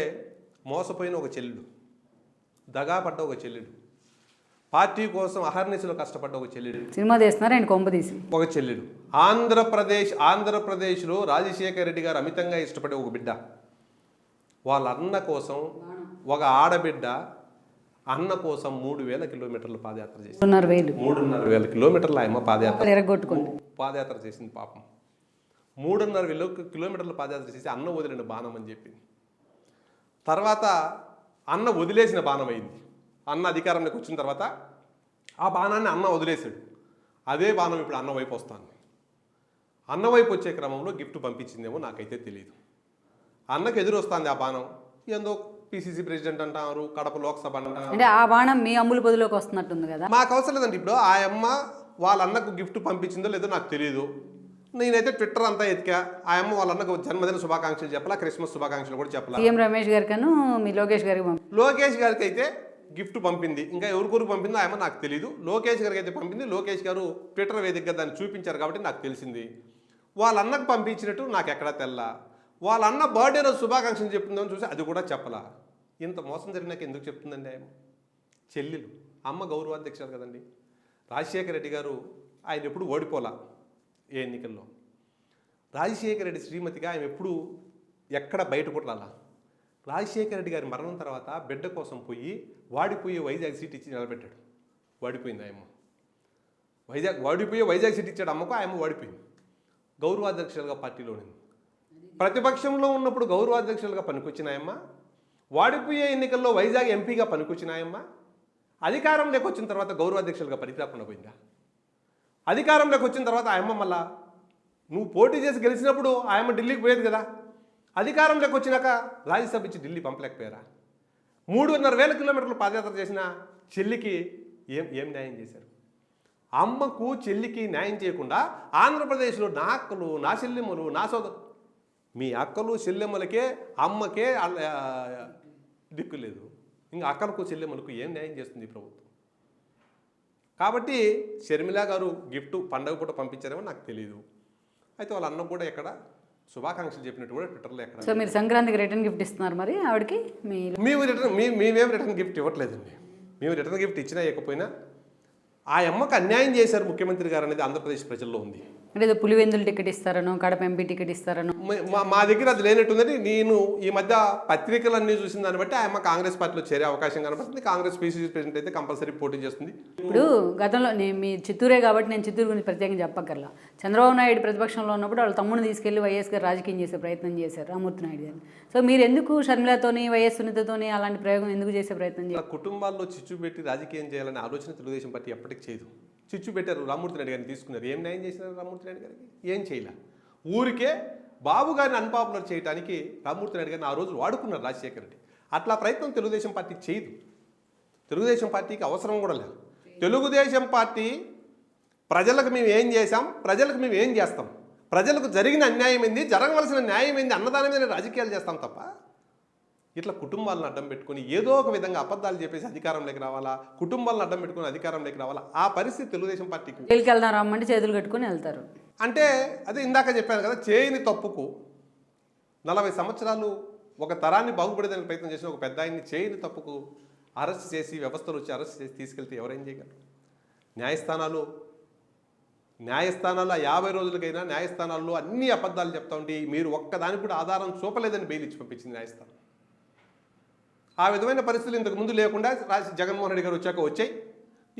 మోసపోయిన ఒక చెల్లెడు, దగాపడ్డ ఒక చెల్లెడు, పార్టీ కోసం అహర్నిశలో కష్టపడ్డ ఒక చెల్లెడు, సినిమా తీస్తున్నారు ఆయన కొంప తీసి ఒక చెల్లెడు. ఆంధ్రప్రదేశ్లో రాజశేఖర రెడ్డి గారు అమితంగా ఇష్టపడే ఒక బిడ్డ, వాళ్ళ అన్న కోసం ఒక ఆడబిడ్డ అన్న కోసం 3000 కిలోమీటర్లు పాదయాత్ర చేసింది. 3,500 కిలోమీటర్ల ఆయమ్మ పాదయాత్ర చేసింది. పాపం 3,500 కిలోమీటర్ల పాదయాత్ర చేసి అన్న వదిలిన బాణం అని చెప్పింది. తర్వాత అన్న వదిలేసిన బాణం అయింది. అన్న అధికారంలోకి వచ్చిన తర్వాత ఆ బాణాన్ని అన్న వదిలేశాడు. అదే బాణం ఇప్పుడు అన్న వైపు వస్తుంది. అన్న వైపు వచ్చే క్రమంలో గిఫ్ట్ పంపించిందేమో నాకైతే తెలియదు. అన్నకు ఎదురు వస్తుంది ఆ బాణం. ఏందో పిసిసి ప్రెసిడెంట్ అంటారు, కడప లోక్సభ అంటారు. అంటే ఆ బాణం మీ అమ్ముల పొదిలోకి వస్తున్నట్టుంది కదా. మాకు అవసరం లేదండి. ఇప్పుడు ఆ అమ్మ వాళ్ళ అన్నకు గిఫ్ట్ పంపించిందో లేదో నాకు తెలియదు. నేనైతే ట్విట్టర్ అంతా ఎతికా. ఆ అమ్మ వాళ్ళ అన్నకు జన్మదిన శుభాకాంక్షలు చెప్పాలా, క్రిస్మస్ శుభాకాంక్షలు కూడా చెప్పాలా. సీఎం రమేష్ గారికను మీ లోకేష్ గారికి అయితే గిఫ్ట్ పంపింది. ఇంకా ఎవరికొరకు పంపిందో ఆ అమ్మ నాకు తెలియదు. లోకేష్ గారికి అయితే పంపింది. లోకేష్ గారు ట్విట్టర్ వేదికగా దాన్ని చూపించారు కాబట్టి నాకు తెలిసింది. వాళ్ళ అన్నకు పంపించినట్టు నాకు ఎక్కడా తెల్లా. వాళ్ళ అన్న బర్త్డే రోజు శుభాకాంక్షలు చెప్తుందని చూసి అది కూడా చెప్పలా. ఇంత మోసం జరిగినాక ఎందుకు చెప్తుందండి ఆయన? చెల్లెలు, అమ్మ గౌరవాధ్యక్షులు కదండి. రాజశేఖర రెడ్డి గారు ఆయన ఎప్పుడు ఓడిపోలా ఏ ఎన్నికల్లో. రాజశేఖర రెడ్డి శ్రీమతిగా ఆయన ఎప్పుడు ఎక్కడ బయట కూడా రాలా. రాజశేఖర రెడ్డి గారి మరణం తర్వాత బిడ్డ కోసం వాడిపోయి వైజాగ్ సీట్ ఇచ్చి నిలబెట్టాడు. వాడిపోయింది ఆయమ్మ. వైజాగ్ సీట్ ఇచ్చాడు అమ్మకు. ఆయమ్మ వాడిపోయింది. గౌరవాధ్యక్షులుగా పార్టీలో ఉంది. ప్రతిపక్షంలో ఉన్నప్పుడు గౌరవాధ్యక్షులుగా పనికొచ్చినాయమ్మ. వాడిపోయే ఎన్నికల్లో వైజాగ్ ఎంపీగా పనికొచ్చినాయమ్మ. అధికారంలోకి వచ్చిన తర్వాత గౌరవాధ్యక్షులుగా పనికి రాకుండా పోయిందా? అధికారంలోకి వచ్చిన తర్వాత ఆయమ్మ మళ్ళా నువ్వు పోటీ చేసి గెలిచినప్పుడు ఆయమ్మ ఢిల్లీకి పోయేది కదా. అధికారంలోకి వచ్చినాక రాజ్యసభ ఇచ్చి ఢిల్లీ పంపలేకపోయారా? 3,500 కిలోమీటర్లు పాదయాత్ర చేసిన చెల్లికి ఏం న్యాయం చేశారు? అమ్మకు చెల్లికి న్యాయం చేయకుండా ఆంధ్రప్రదేశ్లో నా అక్కలు, నా చెల్లెమ్మలు, నా సోదరు, మీ అక్కలు చెల్లెమ్మలకే అమ్మకే దిక్కు లేదు. ఇంకా అక్కలకు చెల్లెమ్మలకు ఏం న్యాయం చేస్తుంది ఈ ప్రభుత్వం? కాబట్టి షర్మిల గారు గిఫ్ట్ పండగ పూట పంపించారేమో నాకు తెలియదు. అయితే వాళ్ళ అన్న కూడా ఎక్కడ శుభాకాంక్షలు చెప్పినట్టు కూడా ట్విట్టర్లో ఎక్కడ. సో మీరు సంక్రాంతికి రిటర్న్ గిఫ్ట్ ఇస్తున్నారు మరి ఆవిడకి? మేమేం రిటర్న్ గిఫ్ట్ ఇవ్వట్లేదండి. మేము రిటర్న్ గిఫ్ట్ ఇచ్చినా ఇవ్వకపోయినా ఆ అమ్మకు అన్యాయం చేశారు ముఖ్యమంత్రి గారు అనేది ఆంధ్రప్రదేశ్ ప్రజల్లో ఉంది. అంటే ఏదో పులివెందులు టికెట్ ఇస్తారనో కడప ఎంపీ టికెట్ ఇస్తారనో. మా దగ్గర అది లేనట్టుందని నేను ఈ మధ్య పత్రికలన్నీ చూసిన దాన్ని బట్టి ఆయన కాంగ్రెస్ పార్టీలో చేరే అవకాశం కనబడుతుంది. కాంగ్రెస్ పీసీసీ ప్రెసిడెంట్ అయితే కంపల్సరీ పోటీ చేస్తుంది. ఇప్పుడు గతంలో నేను మీ చిత్తూరే కాబట్టి నేను చిత్తూరు గురించి ప్రత్యేకంగా చెప్పక్కర్లా. చంద్రబాబు నాయుడు ప్రతిపక్షంలో ఉన్నప్పుడు వాళ్ళ తమ్ముడిని తీసుకెళ్లి వైఎస్ గారు రాజకీయం చేసే ప్రయత్నం చేశారు, రామూర్తి నాయుడు గారిని. సో మీరు ఎందుకు షర్మిలతోని వైఎస్ సునీతతోని అలాంటి ప్రయోగం ఎందుకు చేసే ప్రయత్నం చేయాలి? కుటుంబాల్లో చిచ్చు పెట్టి రాజకీయం చేయాలనే ఆలోచన తెలుగుదేశం పార్టీ ఎప్పటికీ చేయదు. చిచ్చు పెట్టారు, రామూర్తి నాయుడు గారిని తీసుకున్నారు. ఏం న్యాయం చేసినారు రామూర్తి నాయుడు గారికి? ఏం చేయలే. ఊరికే బాబు గారిని అన్పాపులర్ చేయడానికి రామూర్తి నాయుడు గారిని ఆ రోజు వాడుకున్నారు రాజశేఖర రెడ్డి. అట్లా ప్రయత్నం తెలుగుదేశం పార్టీ చేయదు. తెలుగుదేశం పార్టీకి అవసరం కూడా లేదు. తెలుగుదేశం పార్టీ ప్రజలకు మేము ఏం చేశాం, ప్రజలకు మేము ఏం చేస్తాం, ప్రజలకు జరిగిన అన్యాయం ఏంది, జరగవలసిన న్యాయం ఏంది అన్నదాని మీద రాజకీయాలు చేస్తాం తప్ప ఇట్లా కుటుంబాలను అడ్డం పెట్టుకుని ఏదో ఒక విధంగా అబద్ధాలు చెప్పేసి అధికారంలోకి రావాలా, కుటుంబాలను అడ్డం పెట్టుకుని అధికారంలోకి రావాలా, ఆ పరిస్థితి తెలుగుదేశం పార్టీకి. జైలుకి వెళ్దాం రమ్మంటే చేతులు కట్టుకుని వెళ్తారు. అంటే అదే ఇందాక చెప్పాను కదా, చేయని తప్పుకు 40 సంవత్సరాలు ఒక తరాన్ని బాగుపడేదానికి ప్రయత్నం చేసిన ఒక పెద్ద ఆయన్ని చేయని తప్పుకు అరెస్ట్ చేసి వ్యవస్థలు వచ్చి అరెస్ట్ చేసి తీసుకెళ్తే ఎవరేం చేయగలరు? న్యాయస్థానాలు ఆ 50 రోజులకైనా న్యాయస్థానాల్లో అన్ని అబద్ధాలు చెప్తా ఉంటే మీరు ఒక్కదానికి కూడా ఆధారం చూపలేదని బెయిల్ ఇచ్చి పంపించింది న్యాయస్థానం. ఆ విధమైన పరిస్థితులు ఇంతకు ముందు లేకుండా జగన్మోహన్ రెడ్డి గారు వచ్చాక వచ్చాయి.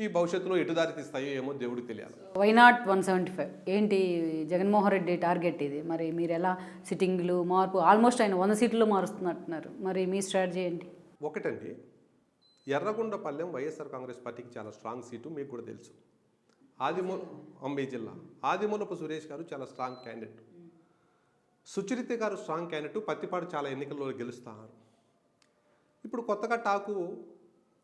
ఈ భవిష్యత్తులో ఎటు దారి తీస్తాయో ఏమో దేవుడికి తెలియాలి. వై నాట్ 175 ఏంటి జగన్మోహన్ రెడ్డి టార్గెట్ ఇది? మరి మీరు ఎలా సిట్టింగ్లు మార్పు ఆల్మోస్ట్ ఆయన 100 సీట్లు మారుస్తున్నట్టున్నారు, మరి మీ స్ట్రాటజీ ఏంటి? ఒకటండి, ఎర్రగొండపల్లెం వైఎస్ఆర్ కాంగ్రెస్ పార్టీకి చాలా స్ట్రాంగ్ సీటు, మీకు కూడా తెలుసు. అంబే జిల్లా ఆదిమూలపు సురేష్ గారు చాలా స్ట్రాంగ్ క్యాండిడేట్, సుచరిత గారు స్ట్రాంగ్ క్యాండిడేట్, పత్తిపాడు చాలా ఎన్నికల్లో గెలుస్తున్నారు. ఇప్పుడు కొత్తగా టాకు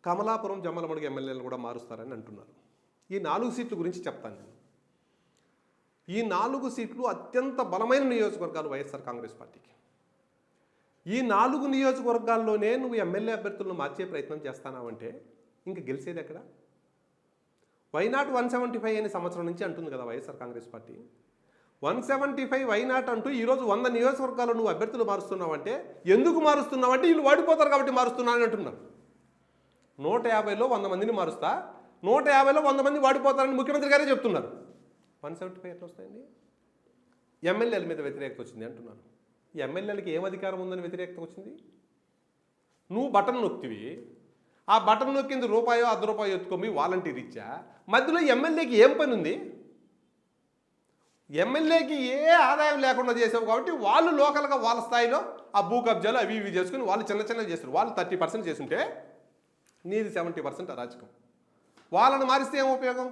కమలాపురం జమ్మలమడుగు ఎమ్మెల్యేలను కూడా మారుస్తారని అంటున్నారు. ఈ 4 సీట్ల గురించి చెప్తాను నేను. ఈ 4 సీట్లు అత్యంత బలమైన నియోజకవర్గాలు వైఎస్ఆర్ కాంగ్రెస్ పార్టీకి. ఈ 4 నియోజకవర్గాల్లోనే నువ్వు ఎమ్మెల్యే అభ్యర్థులను మార్చే ప్రయత్నం చేస్తానావంటే ఇంక గెలిచేది ఎక్కడ? వైనాట్ 175 అనే సంవత్సరం నుంచి అంటుంది కదా వైఎస్ఆర్ కాంగ్రెస్ పార్టీ. 175 వైనాట్ అంటూ ఈరోజు 100 నియోజకవర్గాలు నువ్వు అభ్యర్థులు మారుస్తున్నావంటే ఎందుకు మారుస్తున్నావంటే వీళ్ళు వాడిపోతారు కాబట్టి మారుస్తున్నానని అంటున్నారు. 150లో 100 మందిని మారుస్తా, 150లో 100 మంది వాడిపోతారని ముఖ్యమంత్రి గారే చెప్తున్నారు. 175 ఎట్లా వస్తాయండి? ఎమ్మెల్యేల మీద వ్యతిరేకత వచ్చింది అంటున్నారు. ఈ ఎమ్మెల్యేలకి ఏం అధికారం ఉందని వ్యతిరేకత వచ్చింది? నువ్వు బటన్ నొక్కివి, ఆ బటన్ నొక్కింది రూపాయో 10 రూపాయో ఎత్తుకోమి వాలంటీర్ ఇచ్చా, మధ్యలో ఎమ్మెల్యేకి ఏం పని ఉంది? ఎమ్మెల్యేకి ఏ ఆదాయం లేకుండా చేసావు కాబట్టి వాళ్ళు లోకల్గా వాళ్ళ స్థాయిలో ఆ భూ కబ్జాలు అవి ఇవి చేసుకుని వాళ్ళు చిన్నగా చేస్తారు. వాళ్ళు 30% చేస్తుంటే నీది 70% అరాచకం. వాళ్ళని మారిస్తే ఏం ఉపయోగం?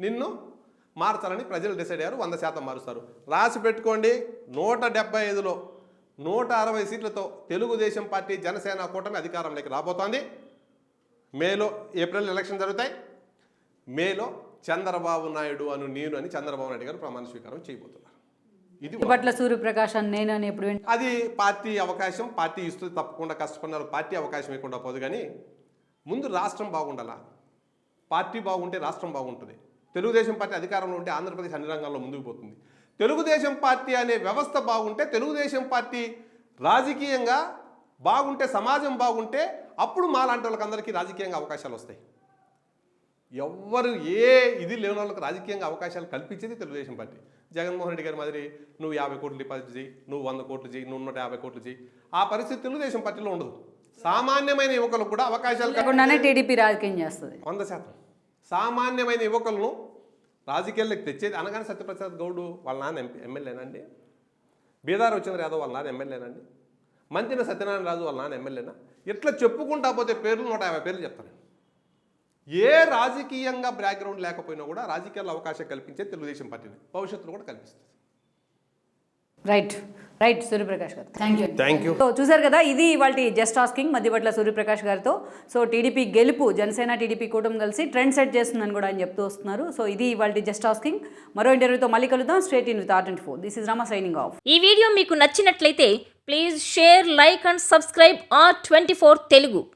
నిన్ను మార్చాలని ప్రజలు డిసైడ్ అయ్యారు, 100% మారుస్తారు. రాసి పెట్టుకోండి, 175లో 160 సీట్లతో తెలుగుదేశం పార్టీ జనసేన కూటమి అధికారంలోకి రాబోతోంది. మేలో ఏప్రిల్ ఎలక్షన్ జరుగుతాయి. మేలో చంద్రబాబు నాయుడు నేను చంద్రబాబు నాయుడు గారు ప్రమాణ స్వీకారం చేయబోతున్నారు. ఇది పట్ల సూర్యప్రకాష్ నేను అని ఎప్పుడు అది పార్టీ అవకాశం, పార్టీ ఇస్తుంది, తప్పకుండా కష్టపడినారు, పార్టీ అవకాశం ఇవ్వకుండా పోదు. కానీ ముందు రాష్ట్రం బాగుండాలా, పార్టీ బాగుంటే రాష్ట్రం బాగుంటుంది. తెలుగుదేశం పార్టీ అధికారంలో ఉంటే ఆంధ్రప్రదేశ్ అన్ని రంగాల్లో ముందుకు పోతుంది. తెలుగుదేశం పార్టీ అనే వ్యవస్థ బాగుంటే, తెలుగుదేశం పార్టీ రాజకీయంగా బాగుంటే, సమాజం బాగుంటే అప్పుడు మాలాంటి వాళ్ళకందరికీ రాజకీయంగా అవకాశాలు వస్తాయి. ఎవ్వరు ఏ ఇది లేని వాళ్ళకి రాజకీయంగా అవకాశాలు కల్పించేది తెలుగుదేశం పార్టీ. జగన్మోహన్ రెడ్డి గారి మాదిరి నువ్వు 50 కోట్లు డిపాజిట్ చేయి, నువ్వు 100 కోట్లు చేయి, నువ్వు 150 కోట్లు చేయి, ఆ పరిస్థితి తెలుగుదేశం పార్టీలో ఉండదు. సామాన్యమైన యువకులకు కూడా అవకాశాలు లేకుండానే టీడీపీ రాజకీయం చేస్తుంది. 100% సామాన్యమైన యువకులను రాజకీయాల్లోకి తెచ్చేది. అనగానే సత్యప్రసాద్ గౌడ్ వాళ్ళ నాన్న ఎమ్మెల్యేనండి, బీదార్ రాజేంద్ర యాదవ్ వాళ్ళ నాన్న ఎమ్మెల్యేనండి, మంతిన సత్యనారాయణ రాజు వాళ్ళ నాన్న ఎమ్మెల్యేనా, ఇట్లా చెప్పుకుంటా పోతే పేర్లు 150 పేర్లు చెప్తాను. ఏ రాజకీయంగా బ్యాక్గ్రౌండ్ లేకపోయినా కూడా రాజకీయాల్లో అవకాశం కల్పించే తెలుగుదేశం పార్టీని భవిష్యత్తులో కూడా కల్పిస్తుంది. రైట్ సూర్యప్రకాష్ గారు, థ్యాంక్ యూ. సో చూసారు కదా, ఇది ఇవాళ జస్ట్ ఆస్కింగ్ మధ్యపట్ల సూర్యప్రకాష్ గారితో. సో టీడీపీ గెలుపు, జనసేన టీడీపీ కూటమి కలిసి ట్రెండ్ సెట్ చేస్తుందని కూడా ఆయన చెప్తూ వస్తున్నారు. సో ఇది ఇవాళ జస్ట్ ఆస్కింగ్. మరో ఇంటర్వ్యూతో మళ్ళీ కలుద్దాం. Straight in with R24. This is Rama signing off. ఈ వీడియో మీకు నచ్చినట్లయితే please share, like and subscribe R24 Telugu.